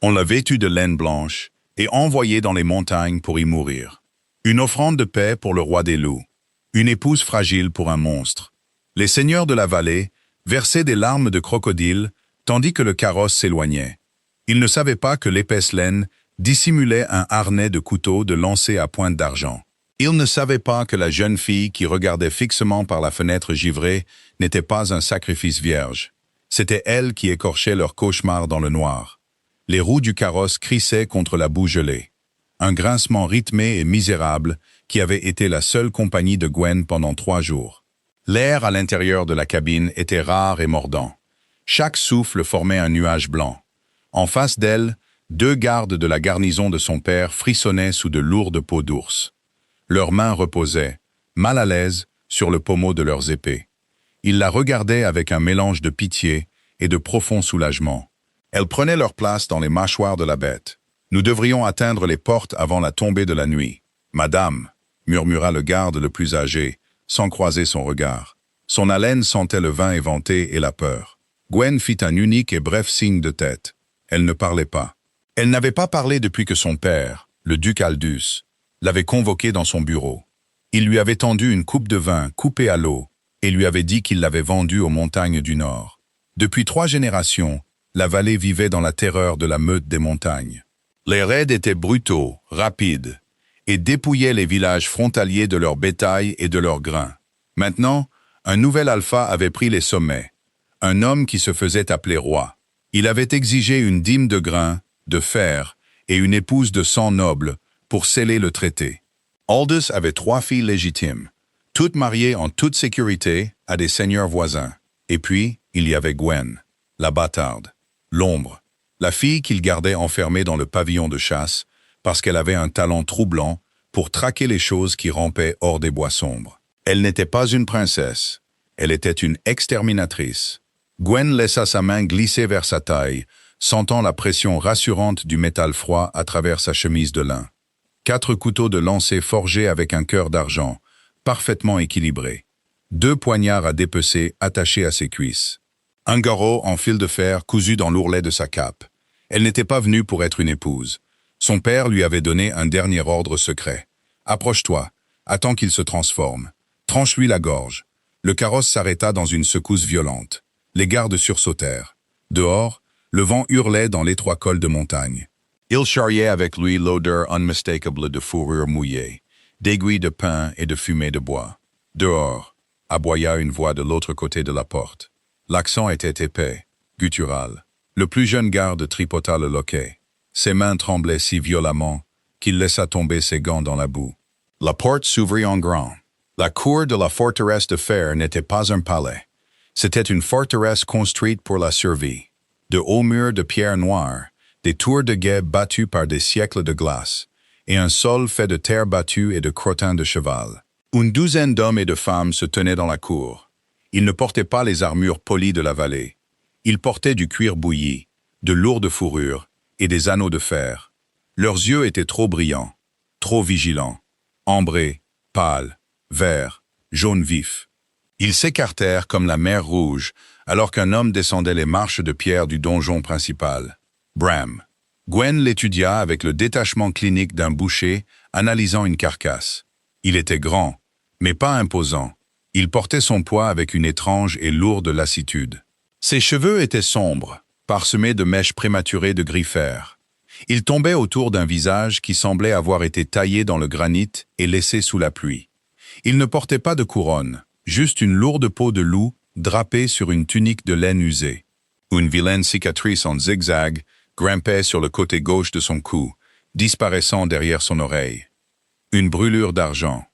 On l'a vêtu de laine blanche et envoyé dans les montagnes pour y mourir. Une offrande de paix pour le roi des loups. Une épouse fragile pour un monstre. Les seigneurs de la vallée versaient des larmes de crocodile tandis que le carrosse s'éloignait. Ils ne savaient pas que l'épaisse laine dissimulait un harnais de couteau de lancer à pointe d'argent. Ils ne savaient pas que la jeune fille qui regardait fixement par la fenêtre givrée n'était pas un sacrifice vierge. C'était elle qui écorchait leur cauchemar dans le noir. Les roues du carrosse crissaient contre la boue gelée. Un grincement rythmé et misérable qui avait été la seule compagnie de Gwen pendant 3 jours. L'air à l'intérieur de la cabine était rare et mordant. Chaque souffle formait un nuage blanc. En face d'elle, 2 gardes de la garnison de son père frissonnaient sous de lourdes peaux d'ours. Leurs mains reposaient, mal à l'aise, sur le pommeau de leurs épées. Ils la regardaient avec un mélange de pitié et de profond soulagement. Elles prenaient leur place dans les mâchoires de la bête. « Nous devrions atteindre les portes avant la tombée de la nuit. »« Madame » murmura le garde le plus âgé, sans croiser son regard. Son haleine sentait le vin éventé et la peur. Gwen fit un unique et bref signe de tête. Elle ne parlait pas. Elle n'avait pas parlé depuis que son père, le duc Aldus, l'avait convoquée dans son bureau. Il lui avait tendu une coupe de vin coupée à l'eau et lui avait dit qu'il l'avait vendue aux montagnes du Nord. Depuis 3 générations, la vallée vivait dans la terreur de la meute des montagnes. Les raids étaient brutaux, rapides, et dépouillaient les villages frontaliers de leur bétail et de leurs grains. Maintenant, un nouvel alpha avait pris les sommets, un homme qui se faisait appeler roi. Il avait exigé une dîme de grains, de fer et une épouse de sang noble pour sceller le traité. Aldous avait 3 filles légitimes, toutes mariées en toute sécurité à des seigneurs voisins. Et puis, il y avait Gwen, la bâtarde, l'ombre, la fille qu'il gardait enfermée dans le pavillon de chasse parce qu'elle avait un talent troublant pour traquer les choses qui rampaient hors des bois sombres. Elle n'était pas une princesse, elle était une exterminatrice. Gwen laissa sa main glisser vers sa taille, sentant la pression rassurante du métal froid à travers sa chemise de lin. 4 couteaux de lancer forgés avec un cœur d'argent, parfaitement équilibrés. 2 poignards à dépecer attachés à ses cuisses. Un garrot en fil de fer cousu dans l'ourlet de sa cape. Elle n'était pas venue pour être une épouse. Son père lui avait donné un dernier ordre secret. « Approche-toi, attends qu'il se transforme. Tranche-lui la gorge. » Le carrosse s'arrêta dans une secousse violente. Les gardes sursautèrent. Dehors, le vent hurlait dans l'étroit col de montagne. Il charriait avec lui l'odeur unmistakable de fourrure mouillée, d'aiguilles de pin et de fumée de bois. Dehors, aboya une voix de l'autre côté de la porte. L'accent était épais, guttural. Le plus jeune garde tripota le loquet. Ses mains tremblaient si violemment qu'il laissa tomber ses gants dans la boue. La porte s'ouvrit en grand. La cour de la forteresse de fer n'était pas un palais. C'était une forteresse construite pour la survie. De hauts murs de pierre noire, des tours de guet battues par des siècles de glace, et un sol fait de terre battue et de crottins de cheval. Une douzaine d'hommes et de femmes se tenaient dans la cour. Ils ne portaient pas les armures polies de la vallée. Ils portaient du cuir bouilli, de lourdes fourrures et des anneaux de fer. Leurs yeux étaient trop brillants, trop vigilants, ambrés, pâles, verts, jaunes vifs. Ils s'écartèrent comme la mer Rouge alors qu'un homme descendait les marches de pierre du donjon principal. Bram. Gwen l'étudia avec le détachement clinique d'un boucher analysant une carcasse. Il était grand, mais pas imposant. Il portait son poids avec une étrange et lourde lassitude. Ses cheveux étaient sombres, parsemés de mèches prématurées de gris fer. Ils tombaient autour d'un visage qui semblait avoir été taillé dans le granit et laissé sous la pluie. Il ne portait pas de couronne, juste une lourde peau de loup drapée sur une tunique de laine usée. Une vilaine cicatrice en zigzag grimpait sur le côté gauche de son cou, disparaissant derrière son oreille. Une brûlure d'argent.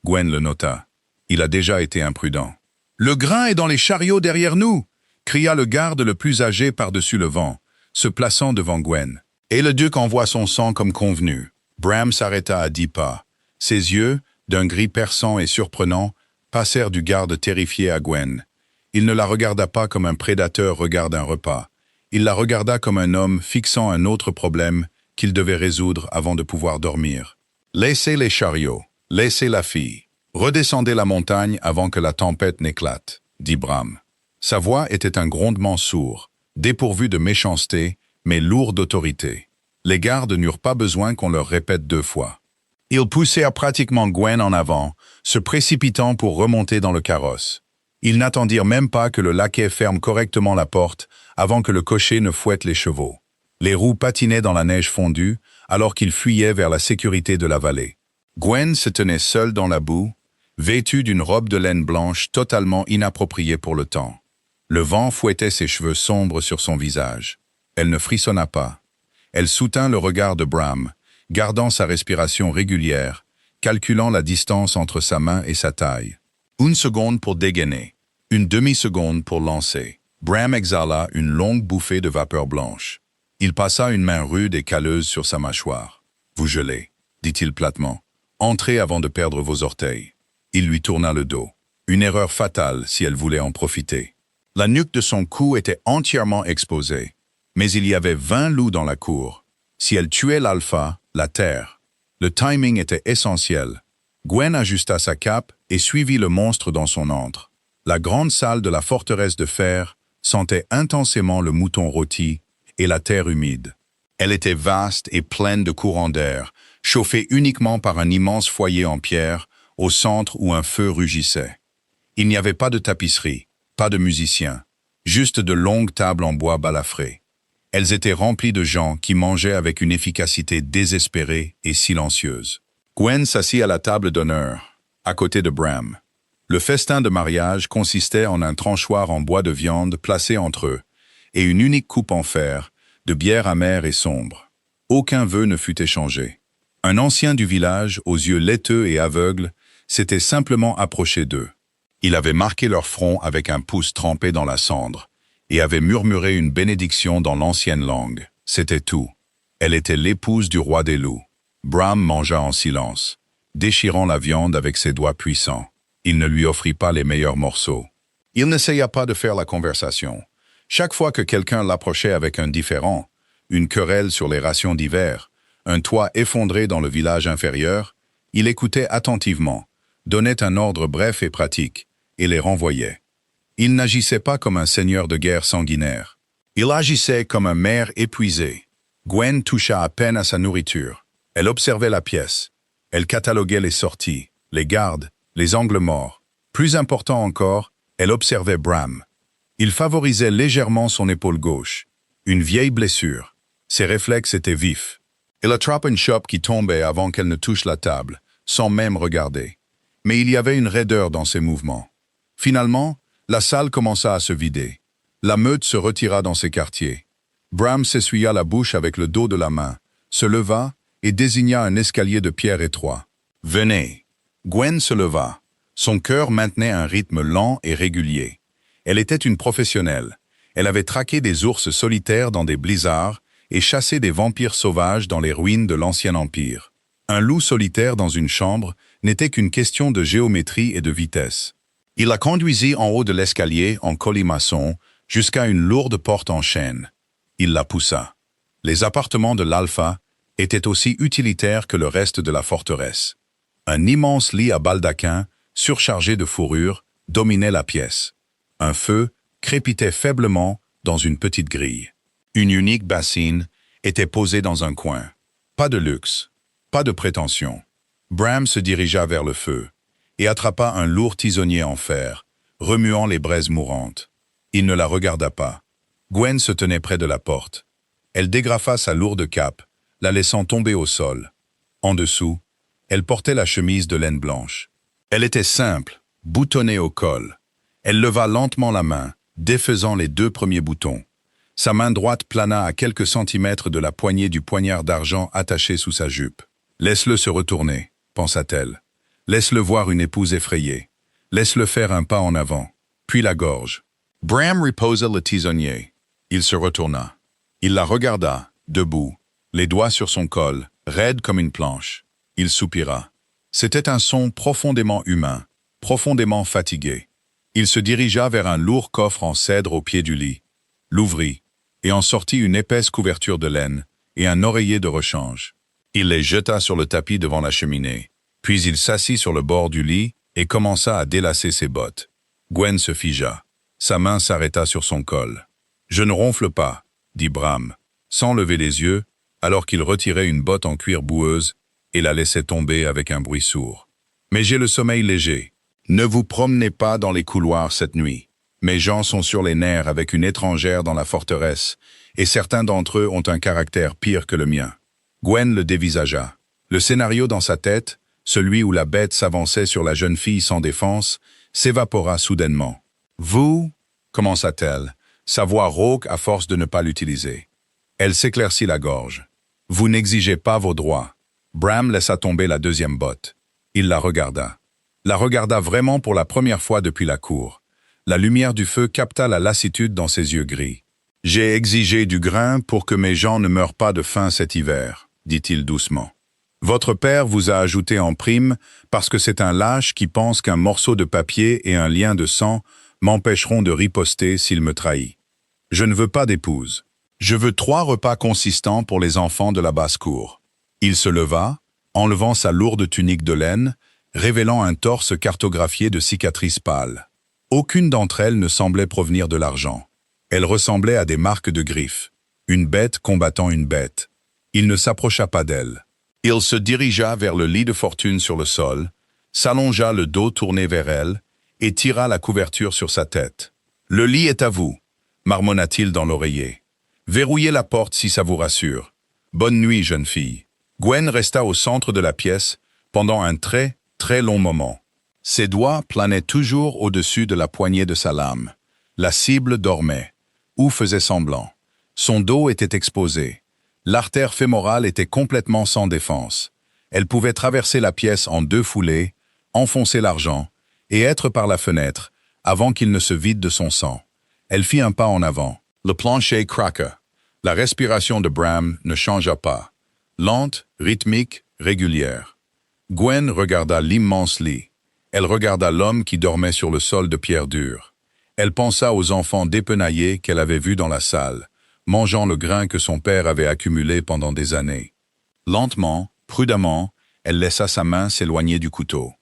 Gwen le nota. Il a déjà été imprudent. « Le grain est dans les chariots derrière nous !» cria le garde le plus âgé par-dessus le vent, se plaçant devant Gwen. Et le duc envoie son sang comme convenu. Bram s'arrêta à 10 pas. Ses yeux, d'un gris perçant et surprenant, passèrent du garde terrifié à Gwen. Il ne la regarda pas comme un prédateur regarde un repas. Il la regarda comme un homme fixant un autre problème qu'il devait résoudre avant de pouvoir dormir. « Laissez les chariots, laissez la fille. Redescendez la montagne avant que la tempête n'éclate, » dit Bram. Sa voix était un grondement sourd, dépourvu de méchanceté, mais lourd d'autorité. Les gardes n'eurent pas besoin qu'on leur répète 2 fois. Ils poussèrent pratiquement Gwen en avant, se précipitant pour remonter dans le carrosse. Ils n'attendirent même pas que le laquais ferme correctement la porte avant que le cocher ne fouette les chevaux. Les roues patinaient dans la neige fondue alors qu'ils fuyaient vers la sécurité de la vallée. Gwen se tenait seule dans la boue, vêtue d'une robe de laine blanche totalement inappropriée pour le temps. Le vent fouettait ses cheveux sombres sur son visage. Elle ne frissonna pas. Elle soutint le regard de Bram, gardant sa respiration régulière, calculant la distance entre sa main et sa taille. 1 seconde pour dégainer, 1 demi-seconde pour lancer. Bram exhala une longue bouffée de vapeur blanche. Il passa une main rude et calleuse sur sa mâchoire. « Vous gelez », dit-il platement. « Entrez avant de perdre vos orteils. » Il lui tourna le dos. Une erreur fatale si elle voulait en profiter. La nuque de son cou était entièrement exposée. Mais il y avait 20 loups dans la cour. Si elle tuait l'alpha, la terre. Le timing était essentiel. Gwen ajusta sa cape et suivit le monstre dans son antre. La grande salle de la forteresse de fer sentait intensément le mouton rôti et la terre humide. Elle était vaste et pleine de courants d'air, chauffée uniquement par un immense foyer en pierre, au centre où un feu rugissait. Il n'y avait pas de tapisserie, pas de musiciens, juste de longues tables en bois balafrées. Elles étaient remplies de gens qui mangeaient avec une efficacité désespérée et silencieuse. Gwen s'assit à la table d'honneur, à côté de Bram. Le festin de mariage consistait en un tranchoir en bois de viande placé entre eux, et une unique coupe en fer, de bière amère et sombre. Aucun vœu ne fut échangé. Un ancien du village, aux yeux laiteux et aveugles, s'était simplement approché d'eux. Il avait marqué leur front avec un pouce trempé dans la cendre, et avait murmuré une bénédiction dans l'ancienne langue. C'était tout. Elle était l'épouse du roi des loups. Bram mangea en silence, déchirant la viande avec ses doigts puissants. Il ne lui offrit pas les meilleurs morceaux. Il n'essaya pas de faire la conversation. Chaque fois que quelqu'un l'approchait avec un différend, une querelle sur les rations d'hiver, un toit effondré dans le village inférieur, il écoutait attentivement, donnait un ordre bref et pratique, et les renvoyait. Il n'agissait pas comme un seigneur de guerre sanguinaire. Il agissait comme un maire épuisé. Gwen toucha à peine à sa nourriture. Elle observait la pièce. Elle cataloguait les sorties, les gardes, les angles morts. Plus important encore, elle observait Bram. Il favorisait légèrement son épaule gauche. Une vieille blessure. Ses réflexes étaient vifs. Il attrapa une chope qui tombait avant qu'elle ne touche la table, sans même regarder. Mais il y avait une raideur dans ses mouvements. Finalement, la salle commença à se vider. La meute se retira dans ses quartiers. Bram s'essuya la bouche avec le dos de la main, se leva et désigna un escalier de pierre étroit. « Venez !» Gwen se leva. Son cœur maintenait un rythme lent et régulier. Elle était une professionnelle. Elle avait traqué des ours solitaires dans des blizzards et chassé des vampires sauvages dans les ruines de l'Ancien Empire. Un loup solitaire dans une chambre n'était qu'une question de géométrie et de vitesse. Il la conduisit en haut de l'escalier en colimaçon jusqu'à une lourde porte en chêne. Il la poussa. Les appartements de l'Alpha étaient aussi utilitaires que le reste de la forteresse. Un immense lit à baldaquin, surchargé de fourrure, dominait la pièce. Un feu crépitait faiblement dans une petite grille. Une unique bassine était posée dans un coin. Pas de luxe, pas de prétention. Bram se dirigea vers le feu et attrapa un lourd tisonnier en fer, remuant les braises mourantes. Il ne la regarda pas. Gwen se tenait près de la porte. Elle dégrafa sa lourde cape, la laissant tomber au sol. En dessous, elle portait la chemise de laine blanche. Elle était simple, boutonnée au col. Elle leva lentement la main, défaisant les 2 premiers boutons. Sa main droite plana à quelques centimètres de la poignée du poignard d'argent attaché sous sa jupe. « Laisse-le se retourner », pensa-t-elle. « Laisse-le voir une épouse effrayée. Laisse-le faire un pas en avant, puis la gorge. » Bram reposa le tisonnier. Il se retourna. Il la regarda, debout, les doigts sur son col, raide comme une planche. Il soupira. C'était un son profondément humain, profondément fatigué. Il se dirigea vers un lourd coffre en cèdre au pied du lit, l'ouvrit, et en sortit une épaisse couverture de laine et un oreiller de rechange. Il les jeta sur le tapis devant la cheminée, puis il s'assit sur le bord du lit et commença à délacer ses bottes. Gwen se figea. Sa main s'arrêta sur son col. « Je ne ronfle pas, » dit Bram. sans lever les yeux, alors qu'il retirait une botte en cuir boueuse et la laissait tomber avec un bruit sourd. « Mais j'ai le sommeil léger. Ne vous promenez pas dans les couloirs cette nuit. Mes gens sont sur les nerfs avec une étrangère dans la forteresse, et certains d'entre eux ont un caractère pire que le mien. » Gwen le dévisagea. Le scénario dans sa tête, celui où la bête s'avançait sur la jeune fille sans défense, s'évapora soudainement. « Vous » commença-t-elle, sa voix rauque à force de ne pas l'utiliser. Elle s'éclaircit la gorge. « Vous n'exigez pas vos droits. » Bram laissa tomber la deuxième botte. Il la regarda. La regarda vraiment pour la première fois depuis la cour. La lumière du feu capta la lassitude dans ses yeux gris. « J'ai exigé du grain pour que mes gens ne meurent pas de faim cet hiver, » dit-il doucement. « Votre père vous a ajouté en prime parce que c'est un lâche qui pense qu'un morceau de papier et un lien de sang m'empêcheront de riposter s'il me trahit. Je ne veux pas d'épouse. Je veux 3 repas consistants pour les enfants de la basse-cour. » Il se leva, enlevant sa lourde tunique de laine, révélant un torse cartographié de cicatrices pâles. Aucune d'entre elles ne semblait provenir de l'argent. Elles ressemblaient à des marques de griffes, une bête combattant une bête. Il ne s'approcha pas d'elle. Il se dirigea vers le lit de fortune sur le sol, s'allongea le dos tourné vers elle et tira la couverture sur sa tête. « Le lit est à vous, » marmonna-t-il dans l'oreiller. « Verrouillez la porte si ça vous rassure. Bonne nuit, jeune fille. » Gwen resta au centre de la pièce pendant un très, très long moment. Ses doigts planaient toujours au-dessus de la poignée de sa lame. La cible dormait, ou faisait semblant. Son dos était exposé. L'artère fémorale était complètement sans défense. Elle pouvait traverser la pièce en 2 foulées, enfoncer l'argent, et être par la fenêtre, avant qu'il ne se vide de son sang. Elle fit un pas en avant. Le plancher craqua. La respiration de Bram ne changea pas. Lente, rythmique, régulière. Gwen regarda l'immense lit. Elle regarda l'homme qui dormait sur le sol de pierre dure. Elle pensa aux enfants dépenaillés qu'elle avait vus dans la salle, mangeant le grain que son père avait accumulé pendant des années. Lentement, prudemment, elle laissa sa main s'éloigner du couteau.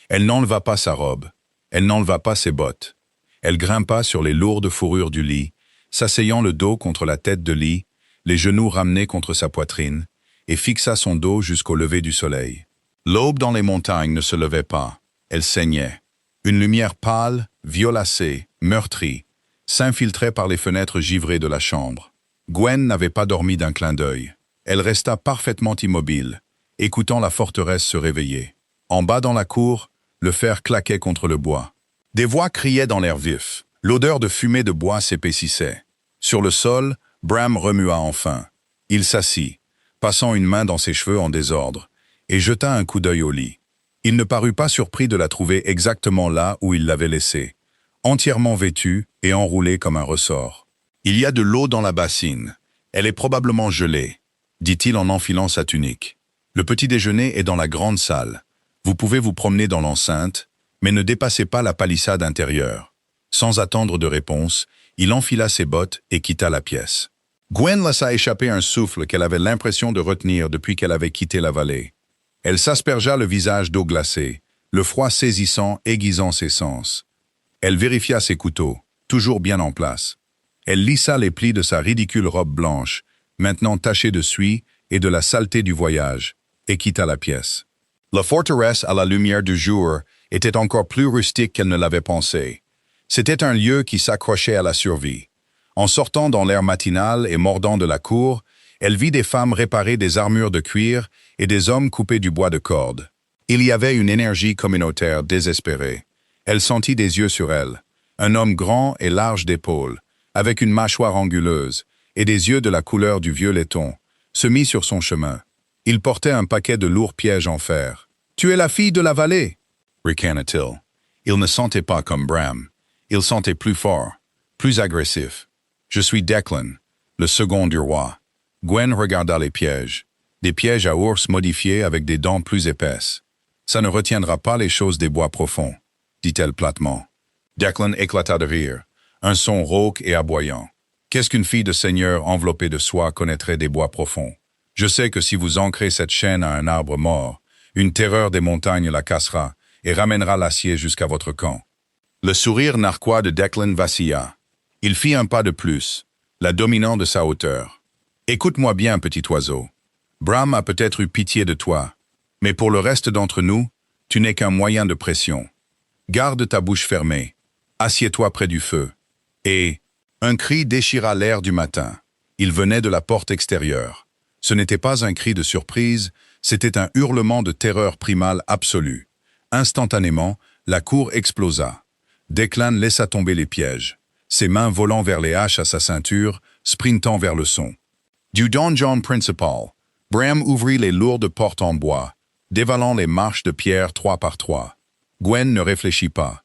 Elle n'enleva pas sa robe. Elle n'enleva pas ses bottes. Elle grimpa sur les lourdes fourrures du lit, s'asseyant le dos contre la tête de lit, les genoux ramenés contre sa poitrine, et fixa son dos jusqu'au lever du soleil. L'aube dans les montagnes ne se levait pas. Elle saignait. Une lumière pâle, violacée, meurtrie, s'infiltrait par les fenêtres givrées de la chambre. Gwen n'avait pas dormi d'un clin d'œil. Elle resta parfaitement immobile, écoutant la forteresse se réveiller. En bas dans la cour, le fer claquait contre le bois. Des voix criaient dans l'air vif. L'odeur de fumée de bois s'épaississait. Sur le sol, Bram remua enfin. Il s'assit, passant une main dans ses cheveux en désordre, et jeta un coup d'œil au lit. Il ne parut pas surpris de la trouver exactement là où il l'avait laissée, entièrement vêtue et enroulée comme un ressort. « Il y a de l'eau dans la bassine. Elle est probablement gelée, » dit-il en enfilant sa tunique. « Le petit déjeuner est dans la grande salle. Vous pouvez vous promener dans l'enceinte, mais ne dépassez pas la palissade intérieure. » Sans attendre de réponse, il enfila ses bottes et quitta la pièce. Gwen laissa échapper un souffle qu'elle avait l'impression de retenir depuis qu'elle avait quitté la vallée. Elle s'aspergea le visage d'eau glacée, le froid saisissant, aiguisant ses sens. Elle vérifia ses couteaux, toujours bien en place. Elle lissa les plis de sa ridicule robe blanche, maintenant tachée de suie et de la saleté du voyage, et quitta la pièce. La forteresse à la lumière du jour était encore plus rustique qu'elle ne l'avait pensé. C'était un lieu qui s'accrochait à la survie. En sortant dans l'air matinal et mordant de la cour, elle vit des femmes réparer des armures de cuir et des hommes couper du bois de corde. Il y avait une énergie communautaire désespérée. Elle sentit des yeux sur elle. Un homme grand et large d'épaules, avec une mâchoire anguleuse et des yeux de la couleur du vieux laiton, se mit sur son chemin. Il portait un paquet de lourds pièges en fer. « Tu es la fille de la vallée » ricana-t-il. Il ne sentait pas comme Bram. Il sentait plus fort, plus agressif. « Je suis Declan, le second du roi. » Gwen regarda les pièges. Des pièges à ours modifiés avec des dents plus épaisses. « Ça ne retiendra pas les choses des bois profonds, » dit-elle platement. Declan éclata de rire, un son rauque et aboyant. Qu'est-ce qu'une fille de seigneur enveloppée de soie connaîtrait des bois profonds? Je sais que si vous ancrez cette chaîne à un arbre mort, une terreur des montagnes la cassera et ramènera l'acier jusqu'à votre camp. Le sourire narquois de Declan vacilla. Il fit un pas de plus, la dominant de sa hauteur. « Écoute-moi bien, petit oiseau. Bram a peut-être eu pitié de toi, mais pour le reste d'entre nous, tu n'es qu'un moyen de pression. Garde ta bouche fermée, assieds-toi près du feu. Et un cri déchira l'air du matin. Il venait de la porte extérieure. Ce n'était pas un cri de surprise, c'était un hurlement de terreur primale absolue. Instantanément, la cour explosa. Declan laissa tomber les pièges, ses mains volant vers les haches à sa ceinture, sprintant vers le son. Du donjon principal, Bram ouvrit les lourdes portes en bois, dévalant les marches de pierre 3 par 3. Gwen ne réfléchit pas.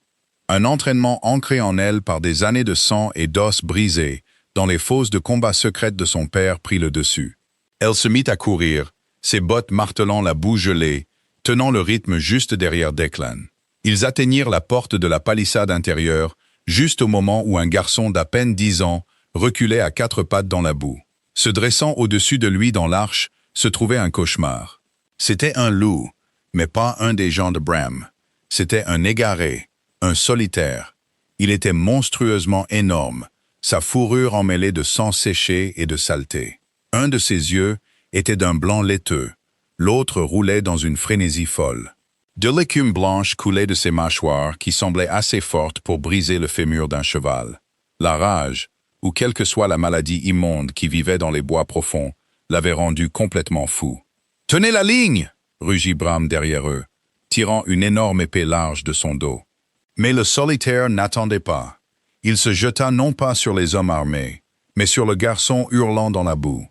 Un entraînement ancré en elle par des années de sang et d'os brisés, dans les fosses de combat secrètes de son père prit le dessus. Elle se mit à courir, ses bottes martelant la boue gelée, tenant le rythme juste derrière Declan. Ils atteignirent la porte de la palissade intérieure, juste au moment où un garçon d'à peine 10 ans reculait à 4 pattes dans la boue. Se dressant au-dessus de lui dans l'arche, se trouvait un cauchemar. C'était un loup, mais pas un des gens de Bram. C'était un égaré, un solitaire. Il était monstrueusement énorme, sa fourrure emmêlée de sang séché et de saleté. Un de ses yeux était d'un blanc laiteux, l'autre roulait dans une frénésie folle. De l'écume blanche coulait de ses mâchoires qui semblaient assez fortes pour briser le fémur d'un cheval. La rage, ou quelle que soit la maladie immonde qui vivait dans les bois profonds, l'avait rendu complètement fou. « Tenez la ligne !» rugit Bram derrière eux, tirant une énorme épée large de son dos. Mais le solitaire n'attendait pas. Il se jeta non pas sur les hommes armés, mais sur le garçon hurlant dans la boue.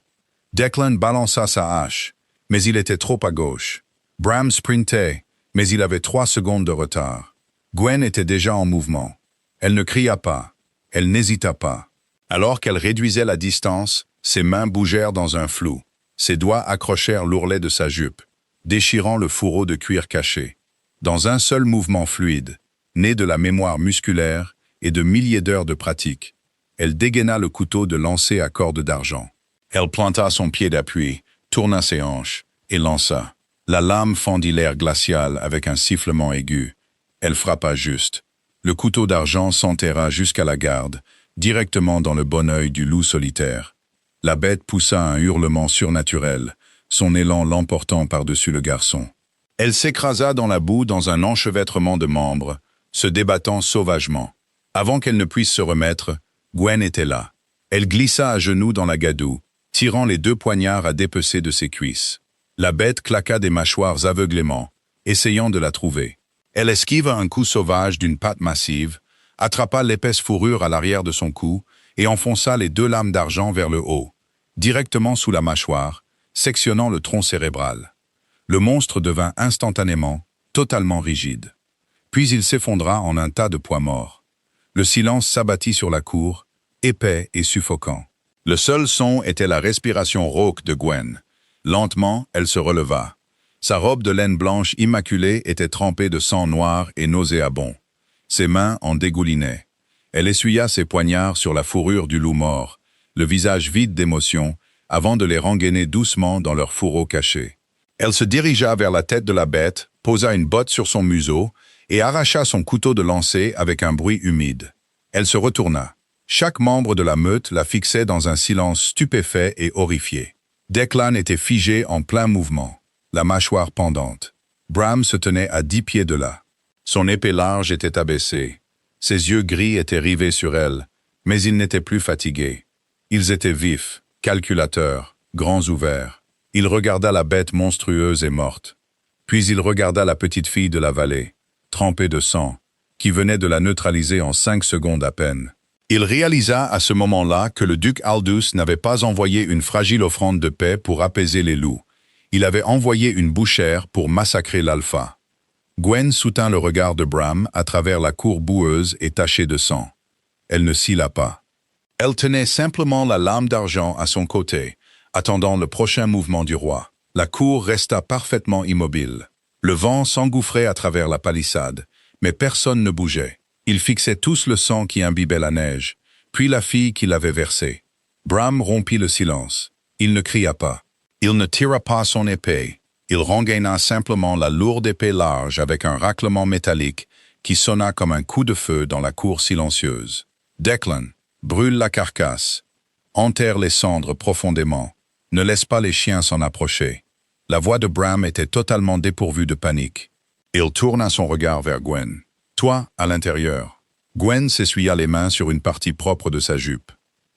Declan balança sa hache, mais il était trop à gauche. Bram sprintait, mais il avait 3 secondes de retard. Gwen était déjà en mouvement. Elle ne cria pas, elle n'hésita pas. Alors qu'elle réduisait la distance, ses mains bougèrent dans un flou. Ses doigts accrochèrent l'ourlet de sa jupe, déchirant le fourreau de cuir caché. Dans un seul mouvement fluide, né de la mémoire musculaire et de milliers d'heures de pratique, elle dégaina le couteau de lancer à corde d'argent. Elle planta son pied d'appui, tourna ses hanches et lança. La lame fendit l'air glacial avec un sifflement aigu. Elle frappa juste. Le couteau d'argent s'enterra jusqu'à la garde, directement dans le bon œil du loup solitaire. La bête poussa un hurlement surnaturel, son élan l'emportant par-dessus le garçon. Elle s'écrasa dans la boue dans un enchevêtrement de membres, se débattant sauvagement. Avant qu'elle ne puisse se remettre, Gwen était là. Elle glissa à genoux dans la gadoue, tirant les 2 poignards à dépecer de ses cuisses. La bête claqua des mâchoires aveuglément, essayant de la trouver. Elle esquiva un coup sauvage d'une patte massive, attrapa l'épaisse fourrure à l'arrière de son cou et enfonça les 2 lames d'argent vers le haut, directement sous la mâchoire, sectionnant le tronc cérébral. Le monstre devint instantanément, totalement rigide. Puis il s'effondra en un tas de poids morts. Le silence s'abattit sur la cour, épais et suffocant. Le seul son était la respiration rauque de Gwen. Lentement, elle se releva. Sa robe de laine blanche immaculée était trempée de sang noir et nauséabond. Ses mains en dégoulinaient. Elle essuya ses poignards sur la fourrure du loup mort, le visage vide d'émotion, avant de les rengainer doucement dans leur fourreau caché. Elle se dirigea vers la tête de la bête, posa une botte sur son museau et arracha son couteau de lancer avec un bruit humide. Elle se retourna. Chaque membre de la meute la fixait dans un silence stupéfait et horrifié. Declan était figé en plein mouvement, la mâchoire pendante. Bram se tenait à 10 pieds de là. Son épée large était abaissée. Ses yeux gris étaient rivés sur elle, mais ils n'étaient plus fatigués. Ils étaient vifs, calculateurs, grands ouverts. Il regarda la bête monstrueuse et morte. Puis il regarda la petite fille de la vallée, trempée de sang, qui venait de la neutraliser en 5 secondes à peine. Il réalisa à ce moment-là que le duc Aldous n'avait pas envoyé une fragile offrande de paix pour apaiser les loups. Il avait envoyé une bouchère pour massacrer l'alpha. Gwen soutint le regard de Bram à travers la cour boueuse et tachée de sang. Elle ne cilla pas. Elle tenait simplement la lame d'argent à son côté, attendant le prochain mouvement du roi. La cour resta parfaitement immobile. Le vent s'engouffrait à travers la palissade, mais personne ne bougeait. Ils fixaient tous le sang qui imbibait la neige, puis la fille qui l'avait versé. Bram rompit le silence. Il ne cria pas. Il ne tira pas son épée. Il rengaina simplement la lourde épée large avec un raclement métallique qui sonna comme un coup de feu dans la cour silencieuse. Declan, brûle la carcasse. Enterre les cendres profondément. Ne laisse pas les chiens s'en approcher. La voix de Bram était totalement dépourvue de panique. Il tourna son regard vers Gwen. Toi, à l'intérieur. Gwen s'essuya les mains sur une partie propre de sa jupe.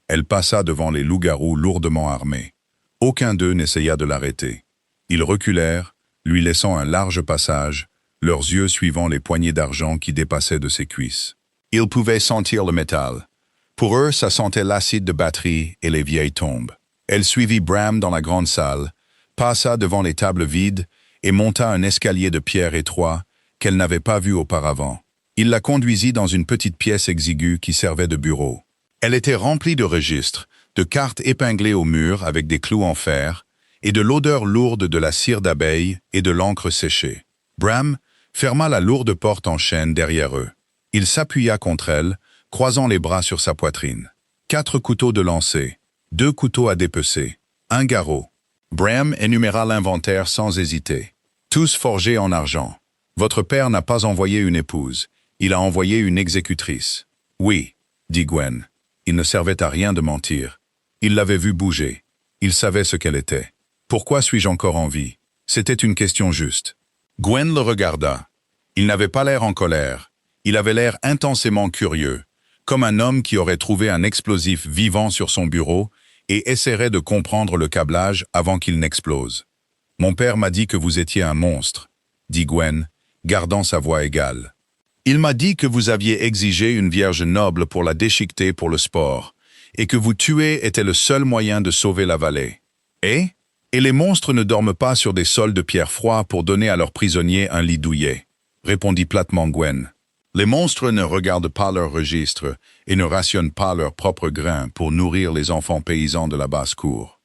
Elle passa devant les loups-garous lourdement armés. Aucun d'eux n'essaya de l'arrêter. Ils reculèrent, lui laissant un large passage, leurs yeux suivant les poignées d'argent qui dépassaient de ses cuisses. Ils pouvaient sentir le métal. Pour eux, ça sentait l'acide de batterie et les vieilles tombes. Elle suivit Bram dans la grande salle, passa devant les tables vides et monta un escalier de pierre étroit qu'elle n'avait pas vu auparavant. Il la conduisit dans une petite pièce exiguë qui servait de bureau. Elle était remplie de registres, de cartes épinglées au mur avec des clous en fer, et de l'odeur lourde de la cire d'abeille et de l'encre séchée. Bram ferma la lourde porte en chêne derrière eux. Il s'appuya contre elle, croisant les bras sur sa poitrine. 4 couteaux de lancer, 2 couteaux à dépecer, 1 garrot. Bram énuméra l'inventaire sans hésiter. Tous forgés en argent. Votre père n'a pas envoyé une épouse, il a envoyé une exécutrice. Oui, dit Gwen. Il ne servait à rien de mentir. Il l'avait vue bouger. Il savait ce qu'elle était. Pourquoi suis-je encore en vie? C'était une question juste. Gwen le regarda. Il n'avait pas l'air en colère. Il avait l'air intensément curieux, comme un homme qui aurait trouvé un explosif vivant sur son bureau et essaierait de comprendre le câblage avant qu'il n'explose. « Mon père m'a dit que vous étiez un monstre », dit Gwen, gardant sa voix égale. « Il m'a dit que vous aviez exigé une vierge noble pour la déchiqueter pour le sport, et que vous tuer était le seul moyen de sauver la vallée. Et les monstres ne dorment pas sur des sols de pierre froid pour donner à leurs prisonniers un lit douillet, répondit platement Gwen. Les monstres ne regardent pas leurs registres et ne rationnent pas leurs propres grains pour nourrir les enfants paysans de la basse-cour.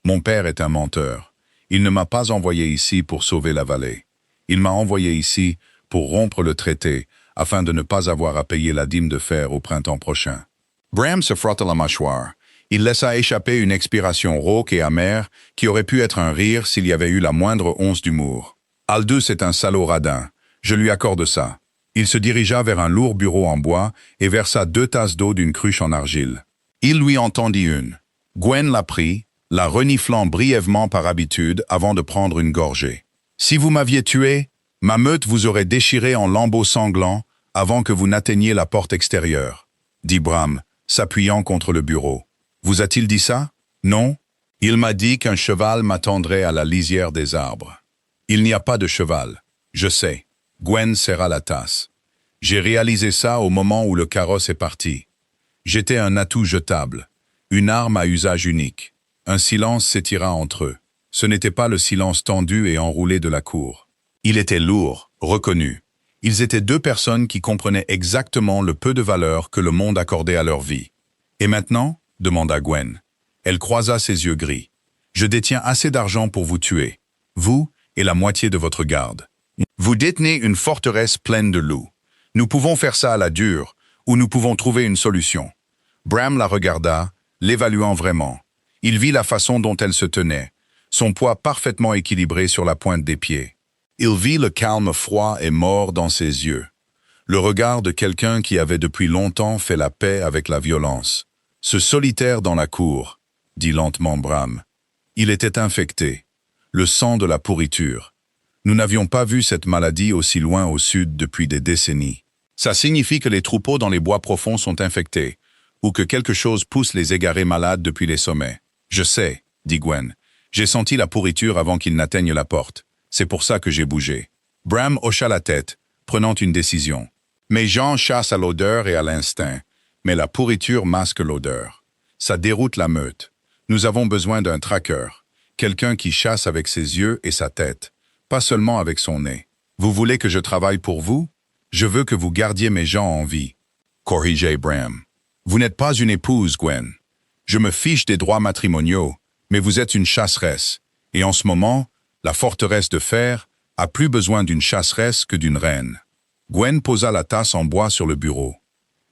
Mon père est un menteur. Il ne m'a pas envoyé ici pour sauver la vallée. Il m'a envoyé ici pour rompre le traité afin de ne pas avoir à payer la dîme de fer au printemps prochain. Bram se frotta la mâchoire. Il laissa échapper une expiration rauque et amère qui aurait pu être un rire s'il y avait eu la moindre once d'humour. Aldous est un salaud radin. Je lui accorde ça. Il se dirigea vers un lourd bureau en bois et versa 2 tasses d'eau d'une cruche en argile. Il lui en tendit une. Gwen la prit, la reniflant brièvement par habitude avant de prendre une gorgée. « Si vous m'aviez tué, ma meute vous aurait déchiré en lambeaux sanglants avant que vous n'atteigniez la porte extérieure, » dit Bram, s'appuyant contre le bureau. « Vous a-t-il dit ça? Non? Il m'a dit qu'un cheval m'attendrait à la lisière des arbres. Il n'y a pas de cheval. Je sais. » Gwen serra la tasse. « J'ai réalisé ça au moment où le carrosse est parti. J'étais un atout jetable, une arme à usage unique. Un silence s'étira entre eux. Ce n'était pas le silence tendu et enroulé de la cour. Il était lourd, reconnu. Ils étaient 2 personnes qui comprenaient exactement le peu de valeur que le monde accordait à leur vie. « Et maintenant ?» demanda Gwen. Elle croisa ses yeux gris. « Je détiens assez d'argent pour vous tuer, vous et la moitié de votre garde. Vous détenez une forteresse pleine de loups. Nous pouvons faire ça à la dure, ou nous pouvons trouver une solution. » Bram la regarda, l'évaluant vraiment. Il vit la façon dont elle se tenait, son poids parfaitement équilibré sur la pointe des pieds. Il vit le calme froid et mort dans ses yeux, le regard de quelqu'un qui avait depuis longtemps fait la paix avec la violence. « Ce solitaire dans la cour, » dit lentement Bram. Il était infecté, le sang de la pourriture. Nous n'avions pas vu cette maladie aussi loin au sud depuis des décennies. Ça signifie que les troupeaux dans les bois profonds sont infectés, ou que quelque chose pousse les égarés malades depuis les sommets. « Je sais, » dit Gwen. « J'ai senti la pourriture avant qu'ils n'atteignent la porte. C'est pour ça que j'ai bougé. » Bram hocha la tête, prenant une décision. « Mes gens chassent à l'odeur et à l'instinct, mais la pourriture masque l'odeur. Ça déroute la meute. Nous avons besoin d'un tracker, quelqu'un qui chasse avec ses yeux et sa tête, pas seulement avec son nez. Vous voulez que je travaille pour vous? Je veux que vous gardiez mes gens en vie. » Corrigeait Bram. « Vous n'êtes pas une épouse, Gwen. Je me fiche des droits matrimoniaux, mais vous êtes une chasseresse. Et en ce moment, la forteresse de fer a plus besoin d'une chasseresse que d'une reine. » Gwen posa la tasse en bois sur le bureau.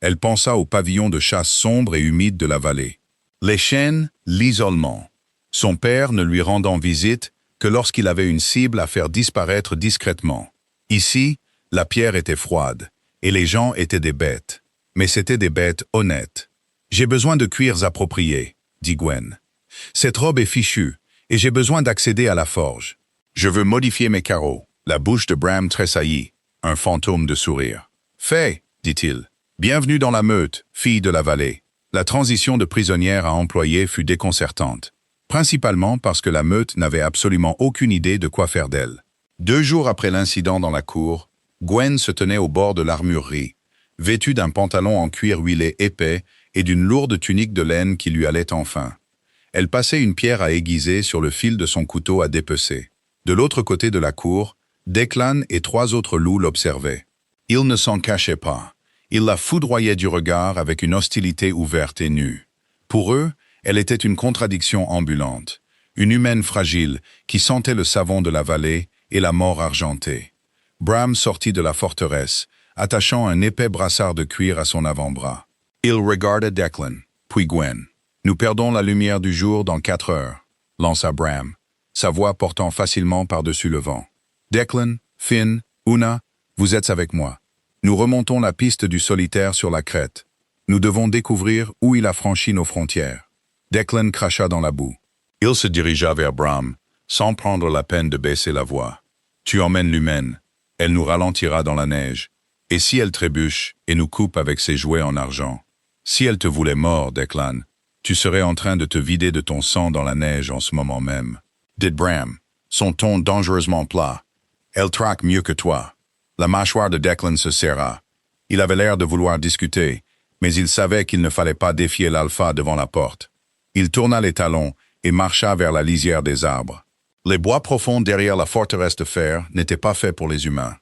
Elle pensa au pavillon de chasse sombre et humide de la vallée. Les chênes, l'isolement. Son père ne lui rendant visite que lorsqu'il avait une cible à faire disparaître discrètement. Ici, la pierre était froide, et les gens étaient des bêtes. Mais c'étaient des bêtes honnêtes. « J'ai besoin de cuirs appropriés, » dit Gwen. « Cette robe est fichue, et j'ai besoin d'accéder à la forge. Je veux modifier mes carreaux. La bouche de Bram tressaillit, un fantôme de sourire. Fais, dit-il. Bienvenue dans la meute, fille de la vallée. La transition de prisonnière à employée fut déconcertante, principalement parce que la meute n'avait absolument aucune idée de quoi faire d'elle. 2 jours après l'incident dans la cour, Gwen se tenait au bord de l'armurerie, vêtue d'un pantalon en cuir huilé épais et d'une lourde tunique de laine qui lui allait enfin. Elle passait une pierre à aiguiser sur le fil de son couteau à dépecer. De l'autre côté de la cour, Declan et 3 autres loups l'observaient. Ils ne s'en cachaient pas. Ils la foudroyaient du regard avec une hostilité ouverte et nue. Pour eux, elle était une contradiction ambulante, une humaine fragile qui sentait le savon de la vallée et la mort argentée. Bram sortit de la forteresse, attachant un épais brassard de cuir à son avant-bras. Il regardait Declan, puis Gwen. « Nous perdons la lumière du jour dans 4 heures, lança Bram, sa voix portant facilement par-dessus le vent. Declan, Finn, Una, vous êtes avec moi. Nous remontons la piste du solitaire sur la crête. Nous devons découvrir où il a franchi nos frontières. » Declan cracha dans la boue. Il se dirigea vers Bram, sans prendre la peine de baisser la voix. « Tu emmènes l'humaine. Elle nous ralentira dans la neige. Et si elle trébuche et nous coupe avec ses jouets en argent? Si elle te voulait mort, Declan, tu serais en train de te vider de ton sang dans la neige en ce moment même. » Dit Bram, son ton dangereusement plat. « Elle traque mieux que toi. » La mâchoire de Declan se serra. Il avait l'air de vouloir discuter, mais il savait qu'il ne fallait pas défier l'alpha devant la porte. Il tourna les talons et marcha vers la lisière des arbres. Les bois profonds derrière la forteresse de fer n'étaient pas faits pour les humains.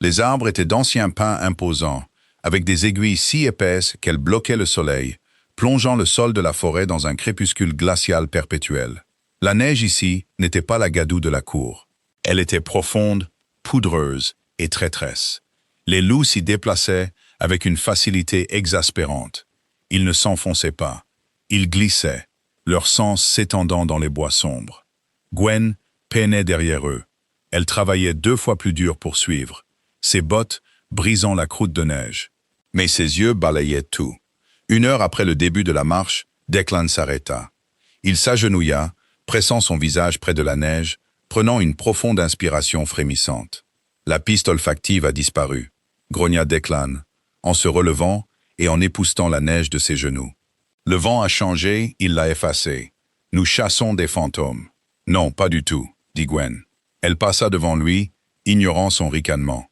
Les arbres étaient d'anciens pins imposants, avec des aiguilles si épaisses qu'elles bloquaient le soleil, plongeant le sol de la forêt dans un crépuscule glacial perpétuel. La neige ici n'était pas la gadoue de la cour. Elle était profonde, poudreuse et traîtresse. Les loups s'y déplaçaient avec une facilité exaspérante. Ils ne s'enfonçaient pas. Ils glissaient, leur sang s'étendant dans les bois sombres. Gwen peinait derrière eux. Elle travaillait 2 fois plus dur pour suivre, ses bottes brisant la croûte de neige. Mais ses yeux balayaient tout. 1 heure après le début de la marche, Declan s'arrêta. Il s'agenouilla, pressant son visage près de la neige, prenant une profonde inspiration frémissante. La piste olfactive a disparu, grogna Declan, en se relevant et en époussetant la neige de ses genoux. Le vent a changé, il l'a effacé. Nous chassons des fantômes. Non, pas du tout, dit Gwen. Elle passa devant lui, ignorant son ricanement.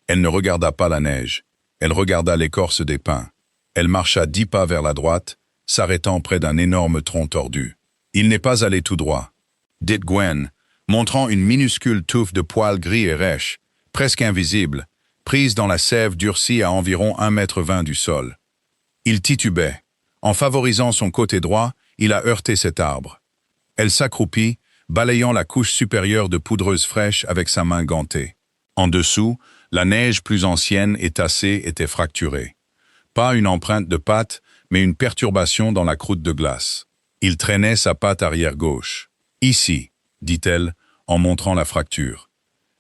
Elle ne regarda pas la neige. Elle regarda l'écorce des pins. Elle marcha 10 pas vers la droite, s'arrêtant près d'un énorme tronc tordu. Il n'est pas allé tout droit, dit Gwen, montrant une minuscule touffe de poils gris et rêches, presque invisible, prise dans la sève durcie à environ 1,20 m du sol. Il titubait. En favorisant son côté droit, il a heurté cet arbre. Elle s'accroupit, balayant la couche supérieure de poudreuse fraîche avec sa main gantée. En dessous, la neige plus ancienne et tassée était fracturée. Pas une empreinte de patte, mais une perturbation dans la croûte de glace. Il traînait sa patte arrière gauche. « Ici », dit-elle, en montrant la fracture.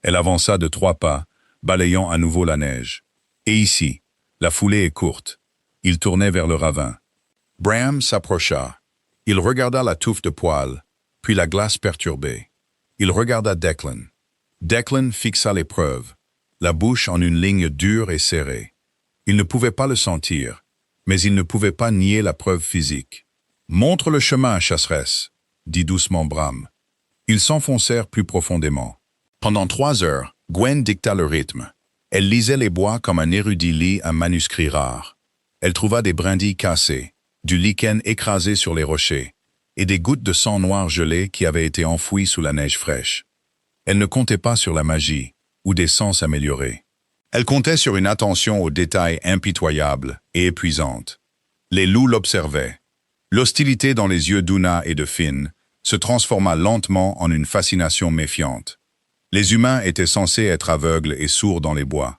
Elle avança de 3 pas, balayant à nouveau la neige. « Et ici, la foulée est courte. » Il tournait vers le ravin. Bram s'approcha. Il regarda la touffe de poils, puis la glace perturbée. Il regarda Declan. Declan fixa l'épreuve, la bouche en une ligne dure et serrée. Il ne pouvait pas le sentir, mais il ne pouvait pas nier la preuve physique. « Montre le chemin, chasseresse », dit doucement Bram. Ils s'enfoncèrent plus profondément. Pendant 3 heures, Gwen dicta le rythme. Elle lisait les bois comme un érudit lit un manuscrit rare. Elle trouva des brindilles cassées, du lichen écrasé sur les rochers, et des gouttes de sang noir gelé qui avaient été enfouies sous la neige fraîche. Elle ne comptait pas sur la magie, ou des sens améliorés. Elle comptait sur une attention aux détails impitoyables et épuisante. Les loups l'observaient. L'hostilité dans les yeux d'Una et de Finn se transforma lentement en une fascination méfiante. Les humains étaient censés être aveugles et sourds dans les bois.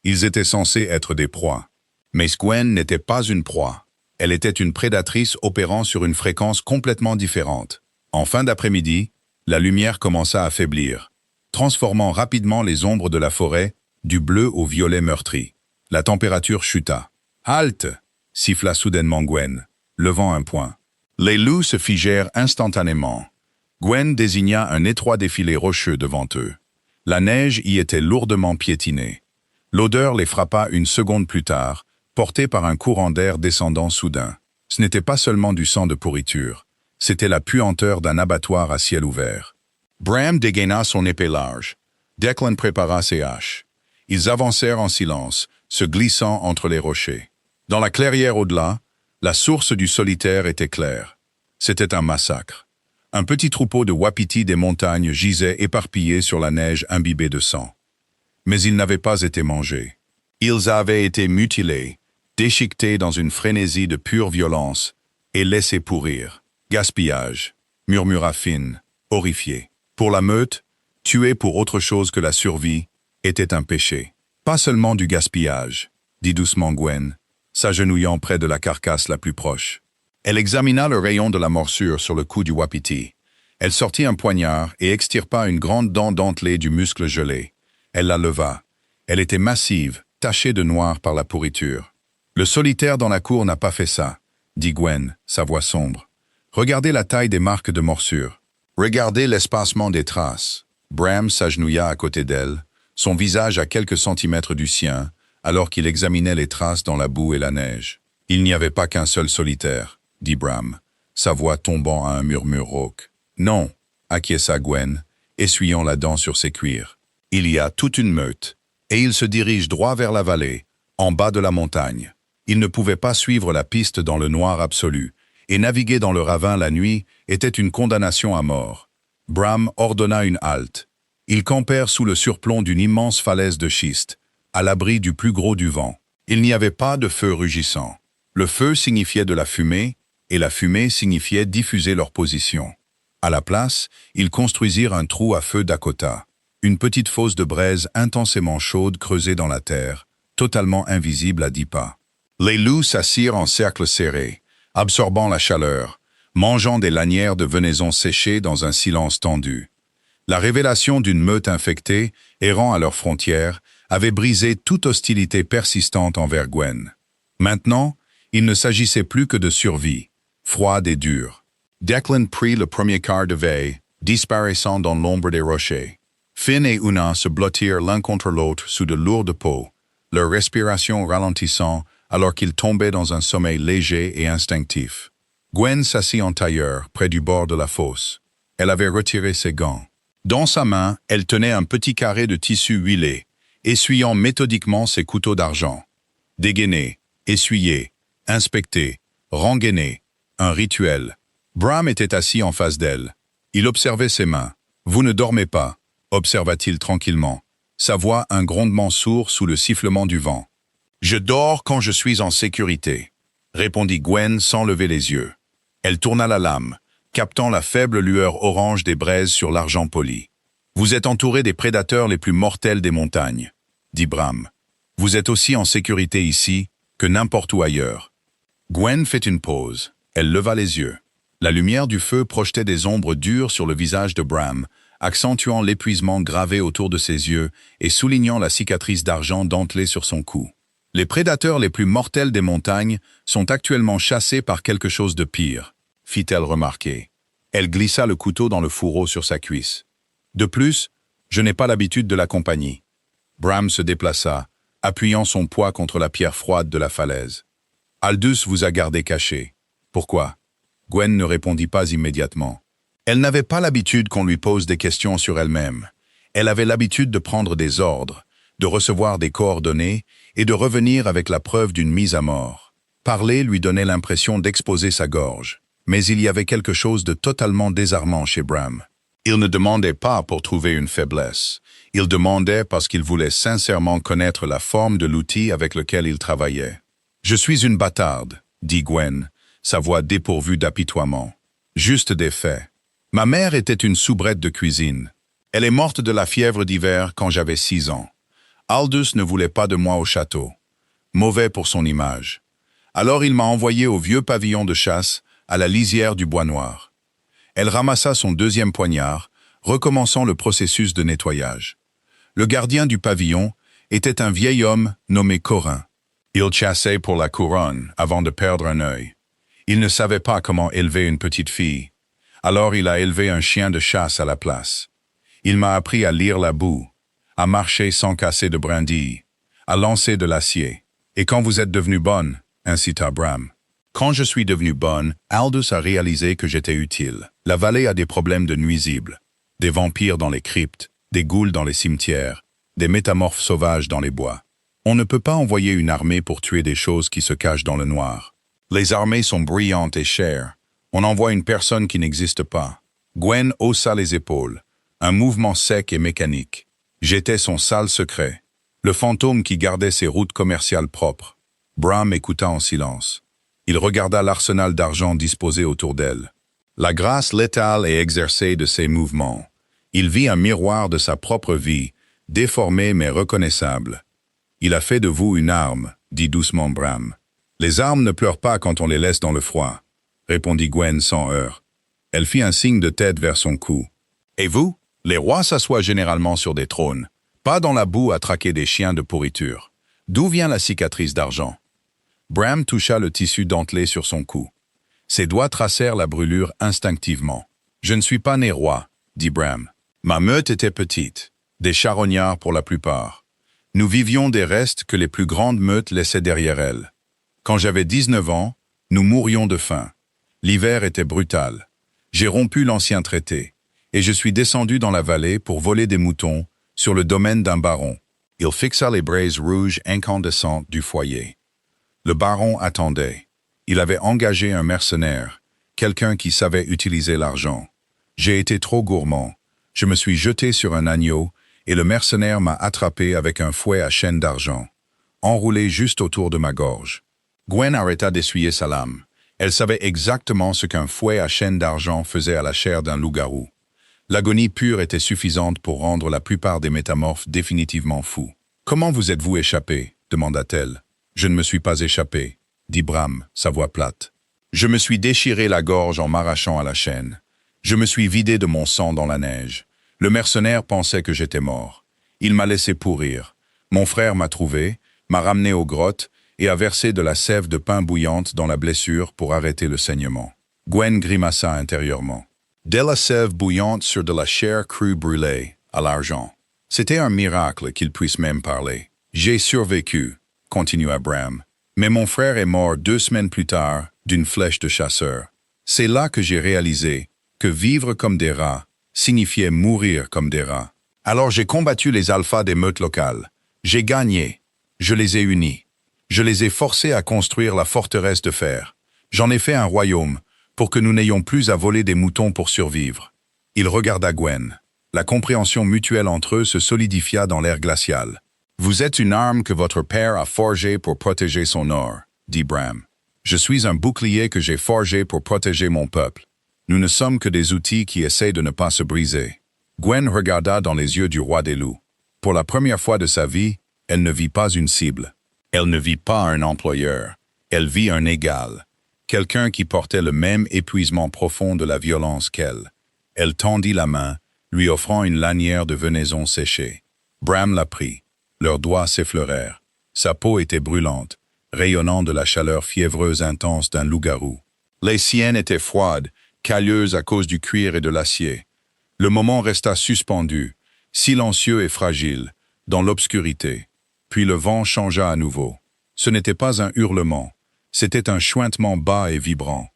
Ils étaient censés être des proies. Mais Gwen n'était pas une proie. Elle était une prédatrice opérant sur une fréquence complètement différente. En fin d'après-midi, la lumière commença à faiblir, transformant rapidement les ombres de la forêt du bleu au violet meurtri. La température chuta. « Halte !» siffla soudainement Gwen, levant un poing. Les loups se figèrent instantanément. Gwen désigna un étroit défilé rocheux devant eux. La neige y était lourdement piétinée. L'odeur les frappa une seconde plus tard, portée par un courant d'air descendant soudain. Ce n'était pas seulement du sang de pourriture, c'était la puanteur d'un abattoir à ciel ouvert. Bram dégaina son épée large. Declan prépara ses haches. Ils avancèrent en silence, se glissant entre les rochers. Dans la clairière au-delà, la source du solitaire était claire. C'était un massacre. Un petit troupeau de wapitis des montagnes gisait éparpillé sur la neige imbibée de sang. Mais ils n'avaient pas été mangés. Ils avaient été mutilés, déchiquetés dans une frénésie de pure violence, et laissés pourrir. Gaspillage, murmura Finn, horrifié. Pour la meute, tuer pour autre chose que la survie était un péché. Pas seulement du gaspillage, dit doucement Gwen, s'agenouillant près de la carcasse la plus proche. Elle examina le rayon de la morsure sur le cou du wapiti. Elle sortit un poignard et extirpa une grande dent dentelée du muscle gelé. Elle la leva. Elle était massive, tachée de noir par la pourriture. Le solitaire dans la cour n'a pas fait ça, dit Gwen, sa voix sombre. Regardez la taille des marques de morsure. Regardez l'espacement des traces. Bram s'agenouilla à côté d'elle, son visage à quelques centimètres du sien, alors qu'il examinait les traces dans la boue et la neige. Il n'y avait pas qu'un seul solitaire, dit Bram, sa voix tombant à un murmure rauque. Non, acquiesça Gwen, essuyant la dent sur ses cuirs. Il y a toute une meute, et ils se dirigent droit vers la vallée, en bas de la montagne. Ils ne pouvaient pas suivre la piste dans le noir absolu, et naviguer dans le ravin la nuit était une condamnation à mort. Bram ordonna une halte. Ils campèrent sous le surplomb d'une immense falaise de schiste, à l'abri du plus gros du vent. Il n'y avait pas de feu rugissant. Le feu signifiait de la fumée, et la fumée signifiait diffuser leur position. À la place, ils construisirent un trou à feu Dakota, une petite fosse de braise intensément chaude creusée dans la terre, totalement invisible à 10 pas. Les loups s'assirent en cercle serré, absorbant la chaleur, mangeant des lanières de venaison séchées dans un silence tendu. La révélation d'une meute infectée, errant à leurs frontières, avait brisé toute hostilité persistante envers Gwen. Maintenant, il ne s'agissait plus que de survie, froide et dure. Declan prit le premier quart de veille, disparaissant dans l'ombre des rochers. Finn et Una se blottirent l'un contre l'autre sous de lourdes peaux, leur respiration ralentissant alors qu'ils tombaient dans un sommeil léger et instinctif. Gwen s'assit en tailleur, près du bord de la fosse. Elle avait retiré ses gants. Dans sa main, elle tenait un petit carré de tissu huilé, essuyant méthodiquement ses couteaux d'argent. Dégainer, essuyer, inspecter, rengainer, un rituel. Bram était assis en face d'elle. Il observait ses mains. « Vous ne dormez pas », observa-t-il tranquillement. Sa voix un grondement sourd sous le sifflement du vent. « Je dors quand je suis en sécurité », répondit Gwen sans lever les yeux. Elle tourna la lame, captant la faible lueur orange des braises sur l'argent poli. « Vous êtes entouré des prédateurs les plus mortels des montagnes », dit Bram. « Vous êtes aussi en sécurité ici que n'importe où ailleurs. » Gwen fit une pause. Elle leva les yeux. La lumière du feu projetait des ombres dures sur le visage de Bram, accentuant l'épuisement gravé autour de ses yeux et soulignant la cicatrice d'argent dentelée sur son cou. Les prédateurs les plus mortels des montagnes sont actuellement chassés par quelque chose de pire, fit-elle remarquer. Elle glissa le couteau dans le fourreau sur sa cuisse. De plus, je n'ai pas l'habitude de la compagnie. Bram se déplaça, appuyant son poids contre la pierre froide de la falaise. Aldous vous a gardé caché. Pourquoi? Gwen ne répondit pas immédiatement. Elle n'avait pas l'habitude qu'on lui pose des questions sur elle-même. Elle avait l'habitude de prendre des ordres, de recevoir des coordonnées et de revenir avec la preuve d'une mise à mort. Parler lui donnait l'impression d'exposer sa gorge, mais il y avait quelque chose de totalement désarmant chez Bram. Il ne demandait pas pour trouver une faiblesse. Il demandait parce qu'il voulait sincèrement connaître la forme de l'outil avec lequel il travaillait. « Je suis une bâtarde », dit Gwen, sa voix dépourvue d'apitoiement. « Juste des faits. Ma mère était une soubrette de cuisine. Elle est morte de la fièvre d'hiver quand j'avais 6 ans. Aldous ne voulait pas de moi au château. Mauvais pour son image. Alors il m'a envoyé au vieux pavillon de chasse, à la lisière du Bois Noir. Elle ramassa son deuxième poignard, recommençant le processus de nettoyage. Le gardien du pavillon était un vieil homme nommé Corin. Il chassait pour la couronne avant de perdre un œil. Il ne savait pas comment élever une petite fille. Alors il a élevé un chien de chasse à la place. Il m'a appris à lire la boue, à marcher sans casser de brindilles, à lancer de l'acier. Et quand vous êtes devenue bonne, incita Bram. Quand je suis devenue bonne, Aldous a réalisé que j'étais utile. La vallée a des problèmes de nuisibles. Des vampires dans les cryptes, des ghouls dans les cimetières, des métamorphes sauvages dans les bois. On ne peut pas envoyer une armée pour tuer des choses qui se cachent dans le noir. Les armées sont bruyantes et chères. On envoie une personne qui n'existe pas. Gwen haussa les épaules. Un mouvement sec et mécanique. J'étais son sale secret. Le fantôme qui gardait ses routes commerciales propres. Bram écouta en silence. Il regarda l'arsenal d'argent disposé autour d'elle. La grâce létale et exercée de ses mouvements. Il vit un miroir de sa propre vie, déformé mais reconnaissable. « Il a fait de vous une arme », dit doucement Bram. « Les armes ne pleurent pas quand on les laisse dans le froid », répondit Gwen sans heurts. Elle fit un signe de tête vers son cou. « Et vous? Les rois s'assoient généralement sur des trônes, pas dans la boue à traquer des chiens de pourriture. D'où vient la cicatrice d'argent ?» Bram toucha le tissu dentelé sur son cou. Ses doigts tracèrent la brûlure instinctivement. « Je ne suis pas né roi », dit Bram. « Ma meute était petite, des charognards pour la plupart. Nous vivions des restes que les plus grandes meutes laissaient derrière elles. Quand j'avais 19 ans, nous mourions de faim. L'hiver était brutal. J'ai rompu l'ancien traité, et je suis descendu dans la vallée pour voler des moutons sur le domaine d'un baron. » Il fixa les braises rouges incandescentes du foyer. Le baron attendait. Il avait engagé un mercenaire, quelqu'un qui savait utiliser l'argent. J'ai été trop gourmand. Je me suis jeté sur un agneau, et le mercenaire m'a attrapé avec un fouet à chaîne d'argent, enroulé juste autour de ma gorge. Gwen arrêta d'essuyer sa lame. Elle savait exactement ce qu'un fouet à chaîne d'argent faisait à la chair d'un loup-garou. L'agonie pure était suffisante pour rendre la plupart des métamorphes définitivement fous. « Comment vous êtes-vous échappé » demanda-t-elle. « Je ne me suis pas échappé » dit Bram, sa voix plate. « Je me suis déchiré la gorge en m'arrachant à la chaîne. Je me suis vidé de mon sang dans la neige. Le mercenaire pensait que j'étais mort. Il m'a laissé pourrir. Mon frère m'a trouvé, m'a ramené aux grottes et a versé de la sève de pain bouillante dans la blessure pour arrêter le saignement. » Gwen grimaça intérieurement. De la sève bouillante sur de la chair crue brûlée, à l'argent. C'était un miracle qu'il puisse même parler. « J'ai survécu, » continua Bram. « Mais mon frère est mort 2 semaines plus tard d'une flèche de chasseur. C'est là que j'ai réalisé que vivre comme des rats signifiait mourir comme des rats. Alors j'ai combattu les alphas des meutes locales. J'ai gagné. Je les ai unis. Je les ai forcés à construire la forteresse de fer. J'en ai fait un royaume, pour que nous n'ayons plus à voler des moutons pour survivre. » Il regarda Gwen. La compréhension mutuelle entre eux se solidifia dans l'air glacial. « Vous êtes une arme que votre père a forgée pour protéger son or, » dit Bram. « Je suis un bouclier que j'ai forgé pour protéger mon peuple. Nous ne sommes que des outils qui essaient de ne pas se briser. » Gwen regarda dans les yeux du roi des loups. Pour la première fois de sa vie, elle ne vit pas une cible. Elle ne vit pas un employeur. Elle vit un égal. Quelqu'un qui portait le même épuisement profond de la violence qu'elle. Elle tendit la main, lui offrant une lanière de venaison séchée. Bram la prit. Leurs doigts s'effleurèrent. Sa peau était brûlante, rayonnant de la chaleur fiévreuse intense d'un loup-garou. Les siennes étaient froides, calleuses à cause du cuir et de l'acier. Le moment resta suspendu, silencieux et fragile, dans l'obscurité. Puis le vent changea à nouveau. Ce n'était pas un hurlement, c'était un chuintement bas et vibrant,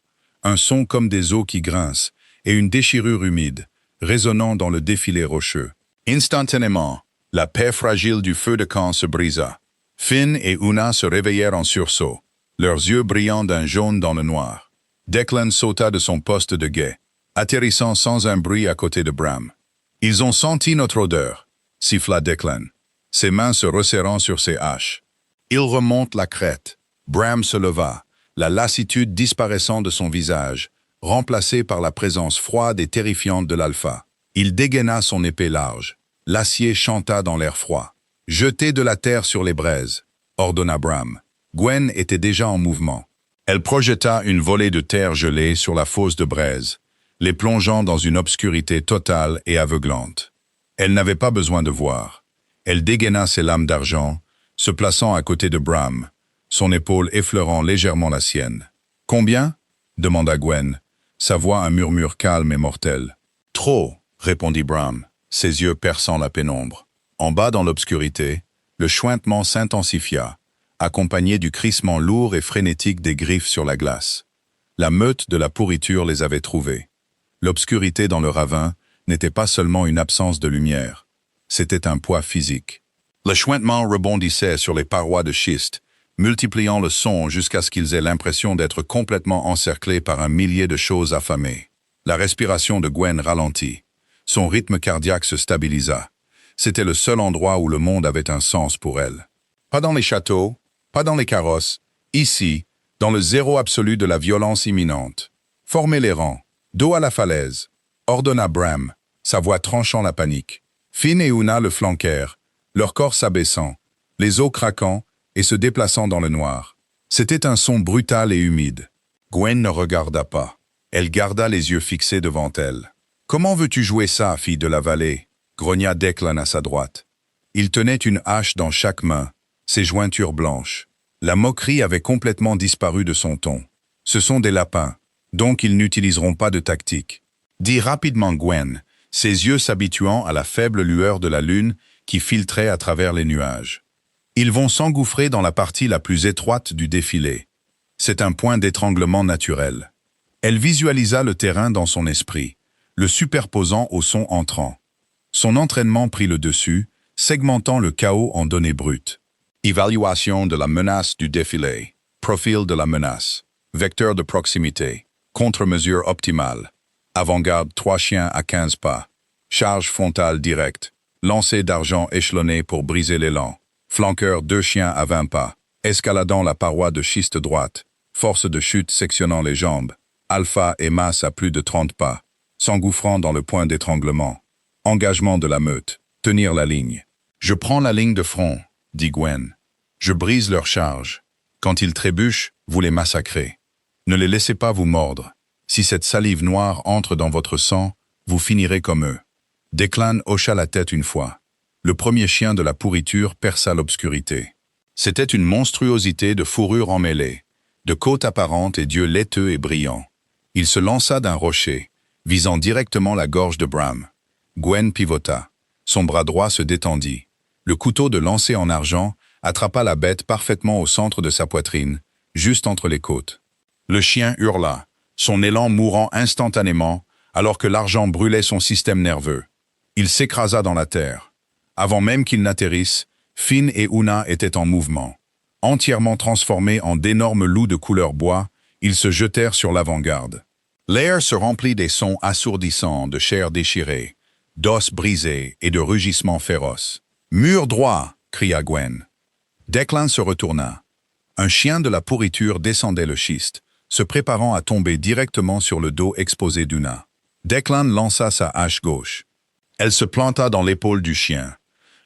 un son comme des eaux qui grincent, et une déchirure humide, résonnant dans le défilé rocheux. Instantanément, la paix fragile du feu de camp se brisa. Finn et Una se réveillèrent en sursaut, leurs yeux brillants d'un jaune dans le noir. Declan sauta de son poste de guet, atterrissant sans un bruit à côté de Bram. « Ils ont senti notre odeur », siffla Declan, ses mains se resserrant sur ses haches. « Ils remontent la crête. » Bram se leva, la lassitude disparaissant de son visage, remplacée par la présence froide et terrifiante de l'alpha. Il dégaina son épée large. L'acier chanta dans l'air froid. « Jetez de la terre sur les braises », ordonna Bram. Gwen était déjà en mouvement. Elle projeta une volée de terre gelée sur la fosse de braise, les plongeant dans une obscurité totale et aveuglante. Elle n'avait pas besoin de voir. Elle dégaina ses lames d'argent, se plaçant à côté de Bram, son épaule effleurant légèrement la sienne. « Combien » demanda Gwen, sa voix un murmure calme et mortel. « Trop !» répondit Bram, ses yeux perçant la pénombre. En bas dans l'obscurité, le chuintement s'intensifia, accompagné du crissement lourd et frénétique des griffes sur la glace. La meute de la pourriture les avait trouvés. L'obscurité dans le ravin n'était pas seulement une absence de lumière, c'était un poids physique. Le chuintement rebondissait sur les parois de schiste, multipliant le son jusqu'à ce qu'ils aient l'impression d'être complètement encerclés par un millier de choses affamées. La respiration de Gwen ralentit. Son rythme cardiaque se stabilisa. C'était le seul endroit où le monde avait un sens pour elle. Pas dans les châteaux, pas dans les carrosses, ici, dans le zéro absolu de la violence imminente. Formez les rangs, dos à la falaise, ordonna Bram, sa voix tranchant la panique. Finn et Una le flanquèrent, leur corps s'abaissant, les os craquant et se déplaçant dans le noir. C'était un son brutal et humide. Gwen ne regarda pas. Elle garda les yeux fixés devant elle. « Comment veux-tu jouer ça, fille de la vallée ?» grogna Declan à sa droite. Il tenait une hache dans chaque main, ses jointures blanches. La moquerie avait complètement disparu de son ton. « Ce sont des lapins, donc ils n'utiliseront pas de tactique. » Dit rapidement Gwen, ses yeux s'habituant à la faible lueur de la lune qui filtrait à travers les nuages. Ils vont s'engouffrer dans la partie la plus étroite du défilé. C'est un point d'étranglement naturel. Elle visualisa le terrain dans son esprit, le superposant au son entrant. Son entraînement prit le dessus, segmentant le chaos en données brutes. Évaluation de la menace du défilé. Profil de la menace. Vecteur de proximité. Contre-mesure optimale. Avant-garde 3 chiens à 15 pas. Charge frontale directe. Lancer d'argent échelonné pour briser l'élan. Flanqueur 2 chiens à 20 pas. Escaladant la paroi de schiste droite. Force de chute sectionnant les jambes. Alpha et masse à plus de 30 pas. S'engouffrant dans le point d'étranglement. Engagement de la meute. Tenir la ligne. Je prends la ligne de front, dit Gwen. Je brise leur charge. Quand ils trébuchent, vous les massacrez. Ne les laissez pas vous mordre. Si cette salive noire entre dans votre sang, vous finirez comme eux. Declan hocha la tête une fois. Le premier chien de la pourriture perça l'obscurité. C'était une monstruosité de fourrure emmêlée, de côtes apparentes et d'yeux laiteux et brillants. Il se lança d'un rocher, visant directement la gorge de Bram. Gwen pivota. Son bras droit se détendit. Le couteau de lancer en argent attrapa la bête parfaitement au centre de sa poitrine, juste entre les côtes. Le chien hurla, son élan mourant instantanément, alors que l'argent brûlait son système nerveux. Il s'écrasa dans la terre. Avant même qu'il n'atterrisse, Finn et Una étaient en mouvement. Entièrement transformés en d'énormes loups de couleur bois, ils se jetèrent sur l'avant-garde. L'air se remplit des sons assourdissants de chair déchirée, d'os brisés et de rugissements féroces. « Mur droit !» cria Gwen. Declan se retourna. Un chien de la pourriture descendait le schiste, se préparant à tomber directement sur le dos exposé d'Una. Declan lança sa hache gauche. Elle se planta dans l'épaule du chien,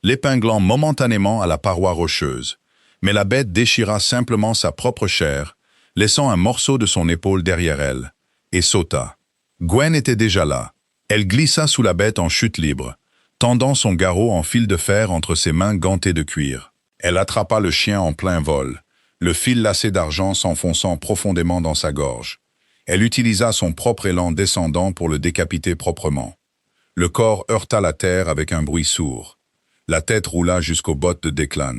l'épinglant momentanément à la paroi rocheuse, mais la bête déchira simplement sa propre chair, laissant un morceau de son épaule derrière elle, et sauta. Gwen était déjà là. Elle glissa sous la bête en chute libre, tendant son garrot en fil de fer entre ses mains gantées de cuir. Elle attrapa le chien en plein vol, le fil lacé d'argent s'enfonçant profondément dans sa gorge. Elle utilisa son propre élan descendant pour le décapiter proprement. Le corps heurta la terre avec un bruit sourd. La tête roula jusqu'aux bottes de Declan.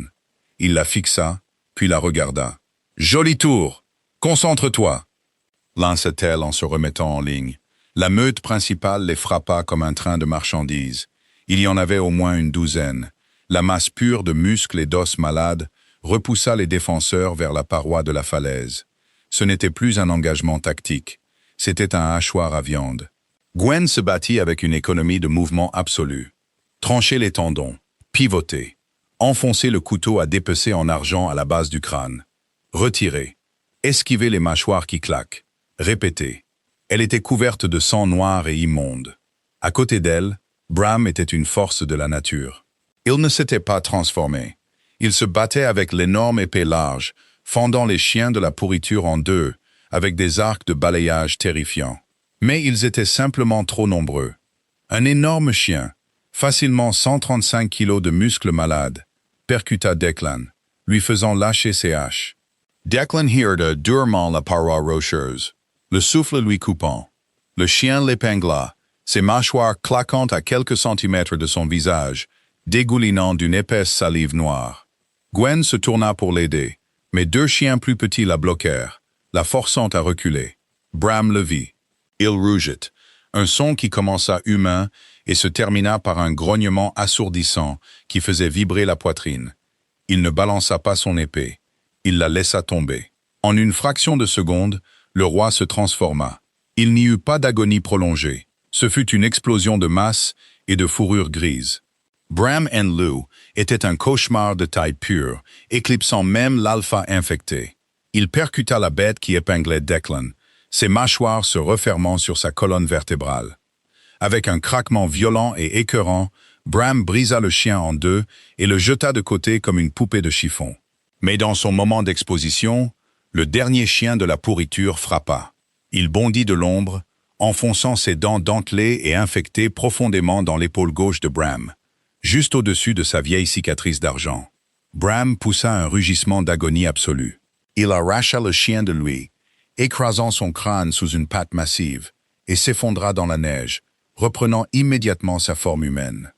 Il la fixa, puis la regarda. « Joli tour! Concentre-toi !» lança-t-elle en se remettant en ligne. La meute principale les frappa comme un train de marchandises. Il y en avait au moins une douzaine. La masse pure de muscles et d'os malades repoussa les défenseurs vers la paroi de la falaise. Ce n'était plus un engagement tactique. C'était un hachoir à viande. Gwen se battit avec une économie de mouvement absolue. Trancher les tendons, pivoter, enfoncer le couteau à dépecer en argent à la base du crâne, retirer, esquiver les mâchoires qui claquent, répéter. Elle était couverte de sang noir et immonde. À côté d'elle, Bram était une force de la nature. Il ne s'était pas transformé. Il se battait avec l'énorme épée large, fendant les chiens de la pourriture en deux, avec des arcs de balayage terrifiants. Mais ils étaient simplement trop nombreux. Un énorme chien, facilement 135 kilos de muscles malades, percuta Declan, lui faisant lâcher ses haches. Declan heurta durement la paroi rocheuse, le souffle lui coupant. Le chien l'épingla, ses mâchoires claquant à quelques centimètres de son visage, dégoulinant d'une épaisse salive noire. Gwen se tourna pour l'aider, mais deux chiens plus petits la bloquèrent, la forçant à reculer. Bram le vit. Il rougit, un son qui commença humain et se termina par un grognement assourdissant qui faisait vibrer la poitrine. Il ne balança pas son épée. Il la laissa tomber. En une fraction de seconde, le roi se transforma. Il n'y eut pas d'agonie prolongée. Ce fut une explosion de masse et de fourrure grise. Bram and Lou était un cauchemar de taille pure, éclipsant même l'alpha infecté. Il percuta la bête qui épinglait Declan, ses mâchoires se refermant sur sa colonne vertébrale. Avec un craquement violent et écœurant, Bram brisa le chien en deux et le jeta de côté comme une poupée de chiffon. Mais dans son moment d'exposition, le dernier chien de la pourriture frappa. Il bondit de l'ombre, enfonçant ses dents dentelées et infectées profondément dans l'épaule gauche de Bram, juste au-dessus de sa vieille cicatrice d'argent. Bram poussa un rugissement d'agonie absolue. Il arracha le chien de lui, écrasant son crâne sous une patte massive, et s'effondra dans la neige, reprenant immédiatement sa forme humaine.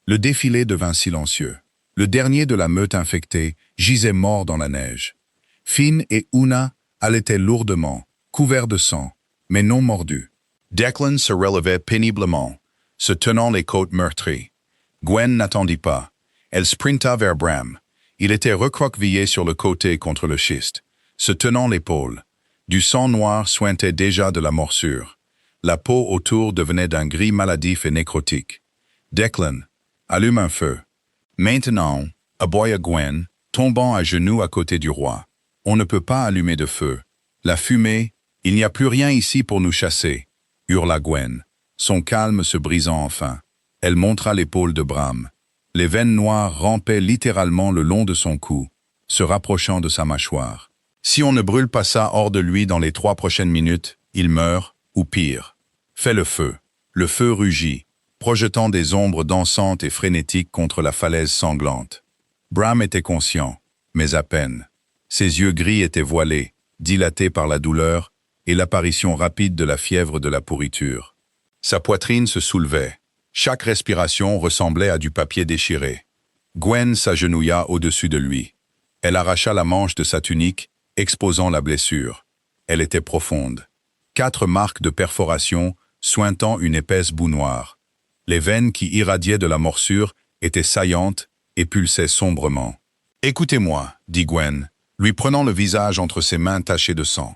Le défilé devint silencieux. Le dernier de la meute infectée gisait mort dans la neige. Finn et Una allaitaient lourdement, couverts de sang, mais non mordus. Declan se relevait péniblement, se tenant les côtes meurtries. Gwen n'attendit pas. Elle sprinta vers Bram. Il était recroquevillé sur le côté contre le schiste, se tenant l'épaule. Du sang noir suintait déjà de la morsure. La peau autour devenait d'un gris maladif et nécrotique. Declan, allume un feu. Maintenant, aboya Gwen, tombant à genoux à côté du roi. On ne peut pas allumer de feu. La fumée, il n'y a plus rien ici pour nous chasser, hurla Gwen, son calme se brisant enfin. Elle montra l'épaule de Bram. Les veines noires rampaient littéralement le long de son cou, se rapprochant de sa mâchoire. Si on ne brûle pas ça hors de lui dans les 3 prochaines minutes, il meurt, ou pire. Fais le feu. Le feu rugit, projetant des ombres dansantes et frénétiques contre la falaise sanglante. Bram était conscient, mais à peine. Ses yeux gris étaient voilés, dilatés par la douleur et l'apparition rapide de la fièvre de la pourriture. Sa poitrine se soulevait. Chaque respiration ressemblait à du papier déchiré. Gwen s'agenouilla au-dessus de lui. Elle arracha la manche de sa tunique, exposant la blessure. Elle était profonde. 4 marques de perforation, suintant une épaisse boue noire. Les veines qui irradiaient de la morsure étaient saillantes et pulsaient sombrement. « Écoutez-moi, » dit Gwen, lui prenant le visage entre ses mains tachées de sang.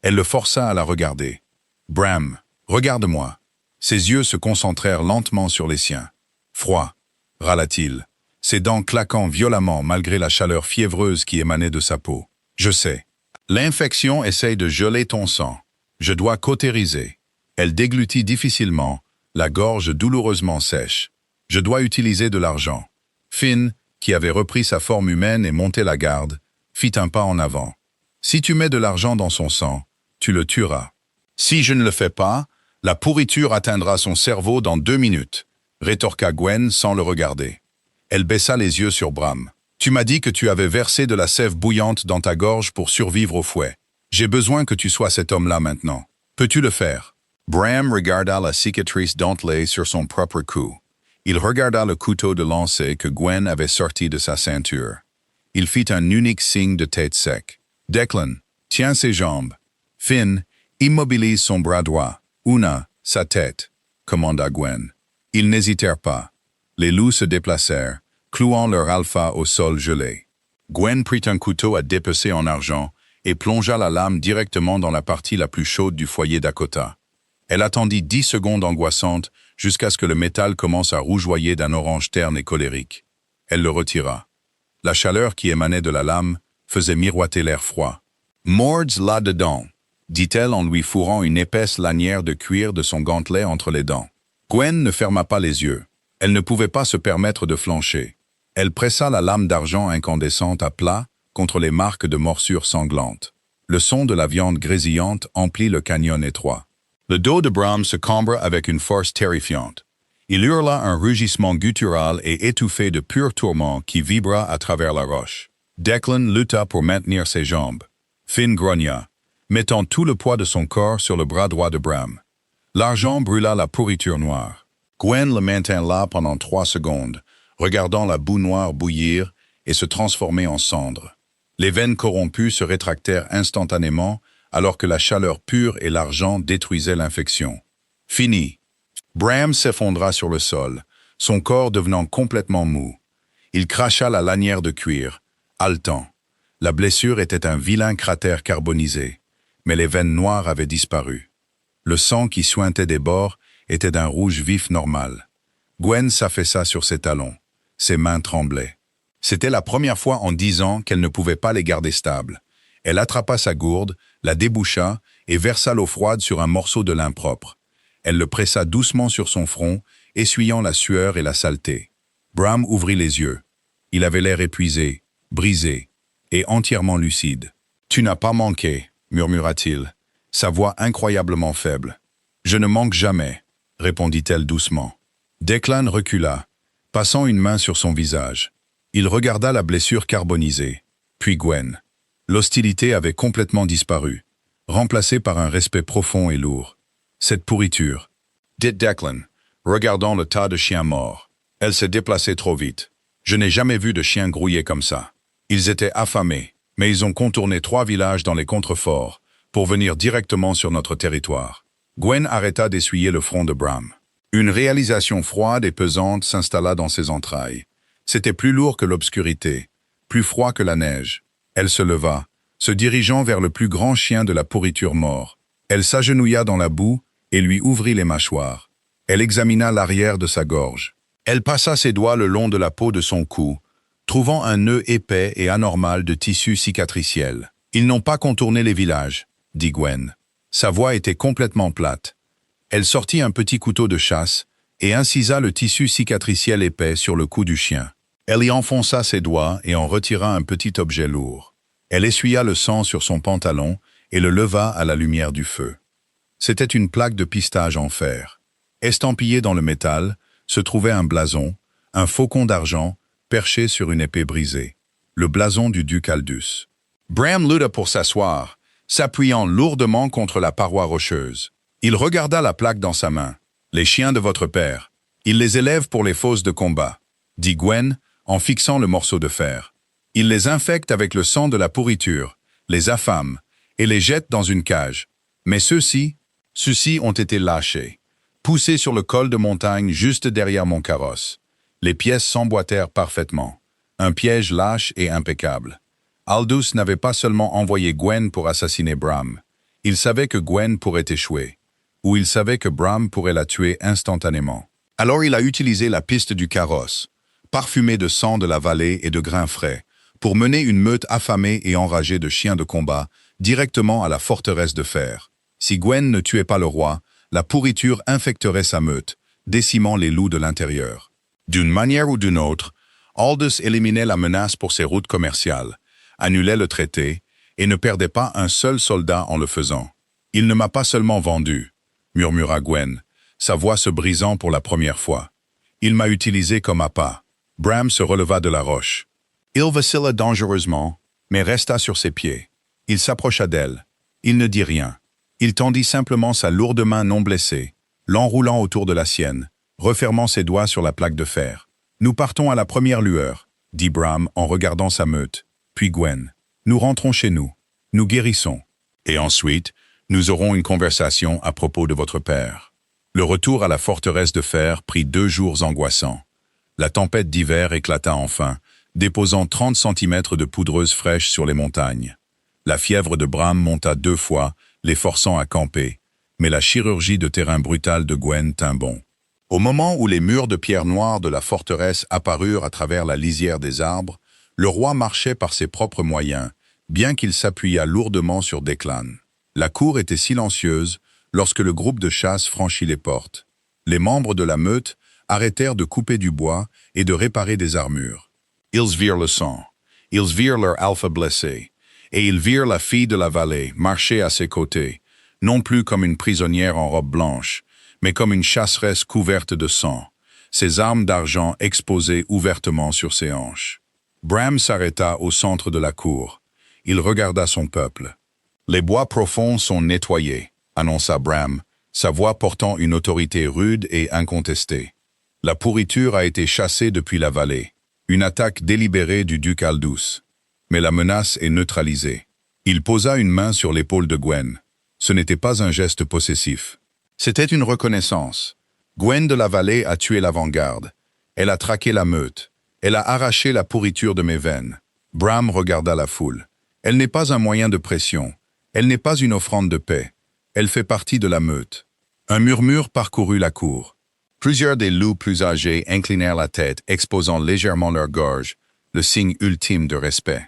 Elle le força à la regarder. « Bram, regarde-moi. » Ses yeux se concentrèrent lentement sur les siens. « Froid, » râla-t-il, ses dents claquant violemment malgré la chaleur fiévreuse qui émanait de sa peau. « Je sais. L'infection essaye de geler ton sang. Je dois cautériser. » Elle déglutit difficilement, la gorge douloureusement sèche. « Je dois utiliser de l'argent. » Finn, qui avait repris sa forme humaine et monté la garde, fit un pas en avant. « Si tu mets de l'argent dans son sang, tu le tueras. Si je ne le fais pas, la pourriture atteindra son cerveau dans 2 minutes, » rétorqua Gwen sans le regarder. Elle baissa les yeux sur Bram. « Tu m'as dit que tu avais versé de la sève bouillante dans ta gorge pour survivre au fouet. J'ai besoin que tu sois cet homme-là maintenant. Peux-tu le faire ?» Bram regarda la cicatrice dentelée sur son propre cou. Il regarda le couteau de lancer que Gwen avait sorti de sa ceinture. Il fit un unique signe de tête sec. « Declan, tiens ses jambes. Finn, immobilise son bras droit. Una, sa tête, » commanda Gwen. Ils n'hésitèrent pas. Les loups se déplacèrent, clouant leur alpha au sol gelé. Gwen prit un couteau à dépecer en argent et plongea la lame directement dans la partie la plus chaude du foyer Dakota. Elle attendit 10 secondes angoissantes jusqu'à ce que le métal commence à rougeoyer d'un orange terne et colérique. Elle le retira. La chaleur qui émanait de la lame faisait miroiter l'air froid. « Mords là-dedans », dit-elle en lui fourrant une épaisse lanière de cuir de son gantelet entre les dents. Gwen ne ferma pas les yeux. Elle ne pouvait pas se permettre de flancher. Elle pressa la lame d'argent incandescente à plat contre les marques de morsures sanglantes. Le son de la viande grésillante emplit le canyon étroit. Le dos de Bram se cambre avec une force terrifiante. Il hurla un rugissement guttural et étouffé de pur tourment qui vibra à travers la roche. Declan lutta pour maintenir ses jambes. Finn grogna, mettant tout le poids de son corps sur le bras droit de Bram. L'argent brûla la pourriture noire. Gwen le maintint là pendant 3 secondes, regardant la boue noire bouillir et se transformer en cendres. Les veines corrompues se rétractèrent instantanément alors que la chaleur pure et l'argent détruisaient l'infection. Fini. Bram s'effondra sur le sol, son corps devenant complètement mou. Il cracha la lanière de cuir, haletant. La blessure était un vilain cratère carbonisé, mais les veines noires avaient disparu. Le sang qui suintait des bords était d'un rouge vif normal. Gwen s'affaissa sur ses talons. Ses mains tremblaient. C'était la première fois en 10 ans qu'elle ne pouvait pas les garder stables. Elle attrapa sa gourde, la déboucha et versa l'eau froide sur un morceau de lin propre. Elle le pressa doucement sur son front, essuyant la sueur et la saleté. Bram ouvrit les yeux. Il avait l'air épuisé, brisé et entièrement lucide. « Tu n'as pas manqué », murmura-t-il, sa voix incroyablement faible. « Je ne manque jamais », répondit-elle doucement. Declan recula, passant une main sur son visage. Il regarda la blessure carbonisée, puis Gwen. L'hostilité avait complètement disparu, remplacée par un respect profond et lourd. Cette pourriture, dit Declan, regardant le tas de chiens morts. Elle s'est déplacée trop vite. Je n'ai jamais vu de chiens grouiller comme ça. Ils étaient affamés, mais ils ont contourné 3 villages dans les contreforts pour venir directement sur notre territoire. Gwen arrêta d'essuyer le front de Bram. Une réalisation froide et pesante s'installa dans ses entrailles. C'était plus lourd que l'obscurité, plus froid que la neige. Elle se leva, se dirigeant vers le plus grand chien de la pourriture mort. Elle s'agenouilla dans la boue et lui ouvrit les mâchoires. Elle examina l'arrière de sa gorge. Elle passa ses doigts le long de la peau de son cou, trouvant un nœud épais et anormal de tissu cicatriciel. « Ils n'ont pas contourné les villages », dit Gwen. Sa voix était complètement plate. Elle sortit un petit couteau de chasse et incisa le tissu cicatriciel épais sur le cou du chien. Elle y enfonça ses doigts et en retira un petit objet lourd. Elle essuya le sang sur son pantalon et le leva à la lumière du feu. C'était une plaque de pistage en fer. Estampillé dans le métal, se trouvait un blason, un faucon d'argent, perché sur une épée brisée. Le blason du duc Aldus. Bram lutta pour s'asseoir, s'appuyant lourdement contre la paroi rocheuse. Il regarda la plaque dans sa main. « Les chiens de votre père. Il les élève pour les fosses de combat », dit Gwen en fixant le morceau de fer. « Il les infecte avec le sang de la pourriture, les affame et les jette dans une cage. Mais ceux-ci ont été lâchés, poussés sur le col de montagne juste derrière mon carrosse. Les pièces s'emboîtèrent parfaitement. Un piège lâche et impeccable. Aldous n'avait pas seulement envoyé Gwen pour assassiner Bram. Il savait que Gwen pourrait échouer, ou il savait que Bram pourrait la tuer instantanément. Alors il a utilisé la piste du carrosse, parfumée de sang de la vallée et de grains frais, pour mener une meute affamée et enragée de chiens de combat directement à la forteresse de fer. Si Gwen ne tuait pas le roi, la pourriture infecterait sa meute, décimant les loups de l'intérieur. D'une manière ou d'une autre, Aldous éliminait la menace pour ses routes commerciales, annulait le traité et ne perdait pas un seul soldat en le faisant. « Il ne m'a pas seulement vendu », murmura Gwen, sa voix se brisant pour la première fois. « Il m'a utilisé comme appât. » Bram se releva de la roche. Il vacilla dangereusement, mais resta sur ses pieds. Il s'approcha d'elle. Il ne dit rien. Il tendit simplement sa lourde main non blessée, l'enroulant autour de la sienne, refermant ses doigts sur la plaque de fer. « Nous partons à la première lueur », dit Bram en regardant sa meute. Puis Gwen. « Nous rentrons chez nous. Nous guérissons. Et ensuite, nous aurons une conversation à propos de votre père. » Le retour à la forteresse de fer prit 2 jours angoissants. La tempête d'hiver éclata enfin, déposant 30 centimètres de poudreuse fraîche sur les montagnes. La fièvre de Bram monta 2 fois, les forçant à camper, mais la chirurgie de terrain brutale de Gwen tint bon. Au moment où les murs de pierre noire de la forteresse apparurent à travers la lisière des arbres, le roi marchait par ses propres moyens, bien qu'il s'appuyât lourdement sur Declan. La cour était silencieuse lorsque le groupe de chasse franchit les portes. Les membres de la meute arrêtèrent de couper du bois et de réparer des armures. Ils virent le sang, ils virent leur alpha blessé, et ils virent la fille de la vallée marcher à ses côtés, non plus comme une prisonnière en robe blanche, mais comme une chasseresse couverte de sang, ses armes d'argent exposées ouvertement sur ses hanches. Bram s'arrêta au centre de la cour. Il regarda son peuple. « Les bois profonds sont nettoyés », annonça Bram, sa voix portant une autorité rude et incontestée. La pourriture a été chassée depuis la vallée. Une attaque délibérée du duc Aldous. Mais la menace est neutralisée. Il posa une main sur l'épaule de Gwen. Ce n'était pas un geste possessif. C'était une reconnaissance. Gwen de la vallée a tué l'avant-garde. Elle a traqué la meute. Elle a arraché la pourriture de mes veines. Bram regarda la foule. Elle n'est pas un moyen de pression. Elle n'est pas une offrande de paix. Elle fait partie de la meute. Un murmure parcourut la cour. Plusieurs des loups plus âgés inclinèrent la tête, exposant légèrement leur gorge, le signe ultime de respect.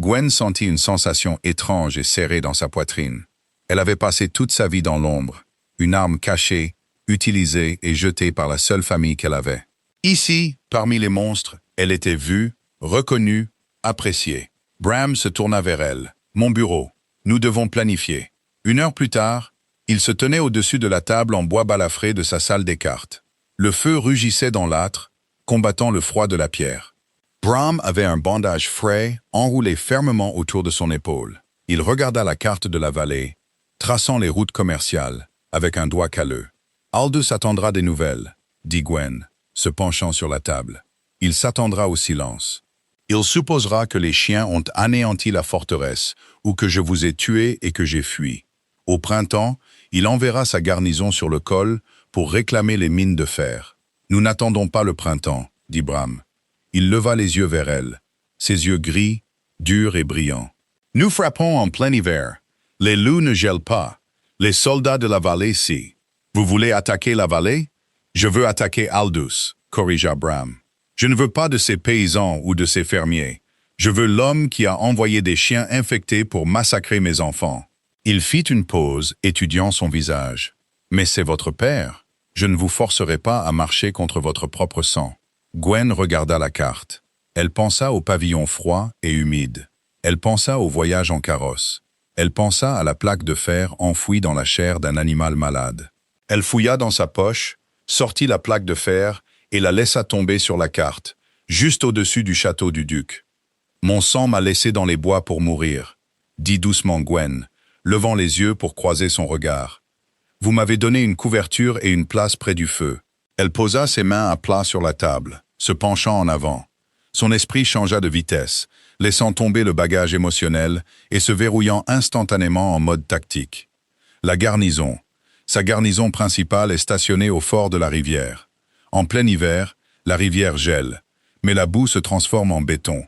Gwen sentit une sensation étrange et serrée dans sa poitrine. Elle avait passé toute sa vie dans l'ombre, une arme cachée, utilisée et jetée par la seule famille qu'elle avait. Ici, parmi les monstres, elle était vue, reconnue, appréciée. Bram se tourna vers elle. « Mon bureau. Nous devons planifier. » 1 heure plus tard, il se tenait au-dessus de la table en bois balafré de sa salle des cartes. Le feu rugissait dans l'âtre, combattant le froid de la pierre. Bram avait un bandage frais enroulé fermement autour de son épaule. Il regarda la carte de la vallée, traçant les routes commerciales, avec un doigt calleux. « Aldous attendra des nouvelles, » dit Gwen, se penchant sur la table. « Il s'attendra au silence. Il supposera que les chiens ont anéanti la forteresse, ou que je vous ai tué et que j'ai fui. Au printemps, il enverra sa garnison sur le col pour réclamer les mines de fer. Nous n'attendons pas le printemps, dit Bram. Il leva les yeux vers elle, ses yeux gris, durs et brillants. Nous frappons en plein hiver. Les loups ne gèlent pas. Les soldats de la vallée, si. Vous voulez attaquer la vallée? Je veux attaquer Aldous, corrigea Bram. Je ne veux pas de ces paysans ou de ces fermiers. Je veux l'homme qui a envoyé des chiens infectés pour massacrer mes enfants. Il fit une pause, étudiant son visage. Mais c'est votre père. Je ne vous forcerai pas à marcher contre votre propre sang. Gwen regarda la carte. Elle pensa au pavillon froid et humide. Elle pensa au voyage en carrosse. Elle pensa à la plaque de fer enfouie dans la chair d'un animal malade. Elle fouilla dans sa poche, sortit la plaque de fer et la laissa tomber sur la carte, juste au-dessus du château du duc. « Mon sang m'a laissé dans les bois pour mourir », dit doucement Gwen, levant les yeux pour croiser son regard. « Vous m'avez donné une couverture et une place près du feu. » Elle posa ses mains à plat sur la table, se penchant en avant. Son esprit changea de vitesse, laissant tomber le bagage émotionnel et se verrouillant instantanément en mode tactique. La garnison. Sa garnison principale est stationnée au fort de la rivière. En plein hiver, la rivière gèle, mais la boue se transforme en béton.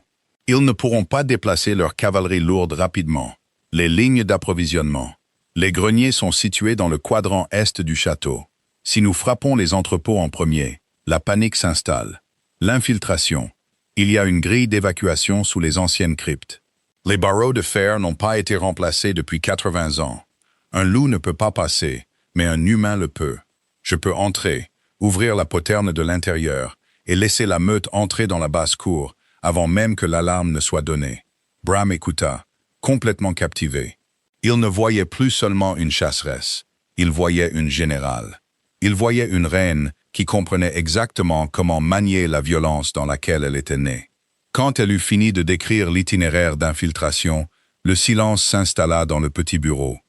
Ils ne pourront pas déplacer leur cavalerie lourde rapidement. Les lignes d'approvisionnement. Les greniers sont situés dans le quadrant est du château. Si nous frappons les entrepôts en premier, la panique s'installe. L'infiltration. Il y a une grille d'évacuation sous les anciennes cryptes. Les barreaux de fer n'ont pas été remplacés depuis 80 ans. Un loup ne peut pas passer, mais un humain le peut. Je peux entrer, ouvrir la poterne de l'intérieur et laisser la meute entrer dans la basse-cour avant même que l'alarme ne soit donnée. Bram écouta, complètement captivé. Il ne voyait plus seulement une chasseresse, il voyait une générale. Il voyait une reine qui comprenait exactement comment manier la violence dans laquelle elle était née. Quand elle eut fini de décrire l'itinéraire d'infiltration, le silence s'installa dans le petit bureau.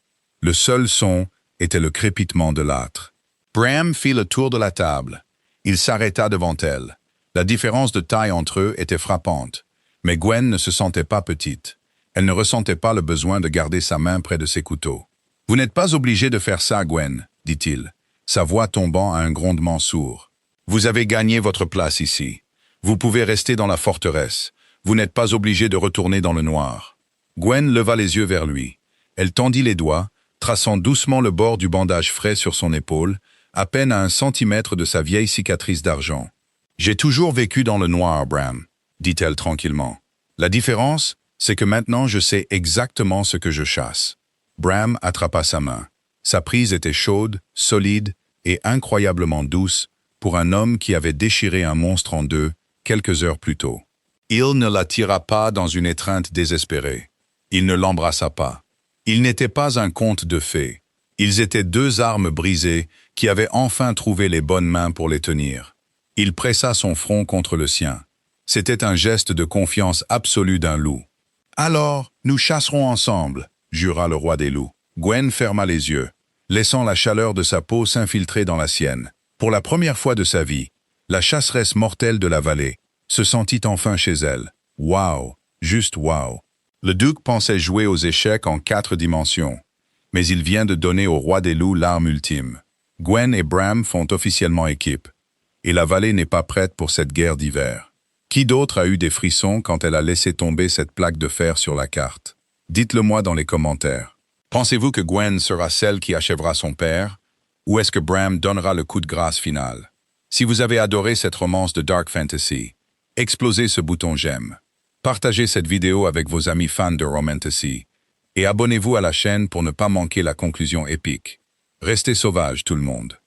Le seul son était le crépitement de l'âtre. Bram fit le tour de la table. Il s'arrêta devant elle. La différence de taille entre eux était frappante, mais Gwen ne se sentait pas petite. Elle ne ressentait pas le besoin de garder sa main près de ses couteaux. « Vous n'êtes pas obligé de faire ça, Gwen, » dit-il, sa voix tombant à un grondement sourd. « Vous avez gagné votre place ici. Vous pouvez rester dans la forteresse. Vous n'êtes pas obligé de retourner dans le noir. » Gwen leva les yeux vers lui. Elle tendit les doigts, traçant doucement le bord du bandage frais sur son épaule, à peine à 1 centimètre de sa vieille cicatrice d'argent. « J'ai toujours vécu dans le noir, Bram, » dit-elle tranquillement. « La différence, c'est que maintenant je sais exactement ce que je chasse. » Bram attrapa sa main. Sa prise était chaude, solide et incroyablement douce pour un homme qui avait déchiré un monstre en deux quelques heures plus tôt. Il ne la tira pas dans une étreinte désespérée. Il ne l'embrassa pas. Il n'était pas un conte de fées. Ils étaient 2 armes brisées qui avaient enfin trouvé les bonnes mains pour les tenir. Il pressa son front contre le sien. C'était un geste de confiance absolue d'un loup. « Alors, nous chasserons ensemble », jura le roi des loups. Gwen ferma les yeux. laissant la chaleur de sa peau s'infiltrer dans la sienne. Pour la première fois de sa vie, la chasseresse mortelle de la vallée se sentit enfin chez elle. Waouh, juste waouh. Le duc pensait jouer aux échecs en 4 dimensions, mais il vient de donner au roi des loups l'arme ultime. Gwen et Bram font officiellement équipe, et la vallée n'est pas prête pour cette guerre d'hiver. Qui d'autre a eu des frissons quand elle a laissé tomber cette plaque de fer sur la carte? Dites-le-moi dans les commentaires. Pensez-vous que Gwen sera celle qui achèvera son père, ou est-ce que Bram donnera le coup de grâce final? Si vous avez adoré cette romance de Dark Fantasy, explosez ce bouton j'aime. Partagez cette vidéo avec vos amis fans de Romantasy, et abonnez-vous à la chaîne pour ne pas manquer la conclusion épique. Restez sauvages tout le monde.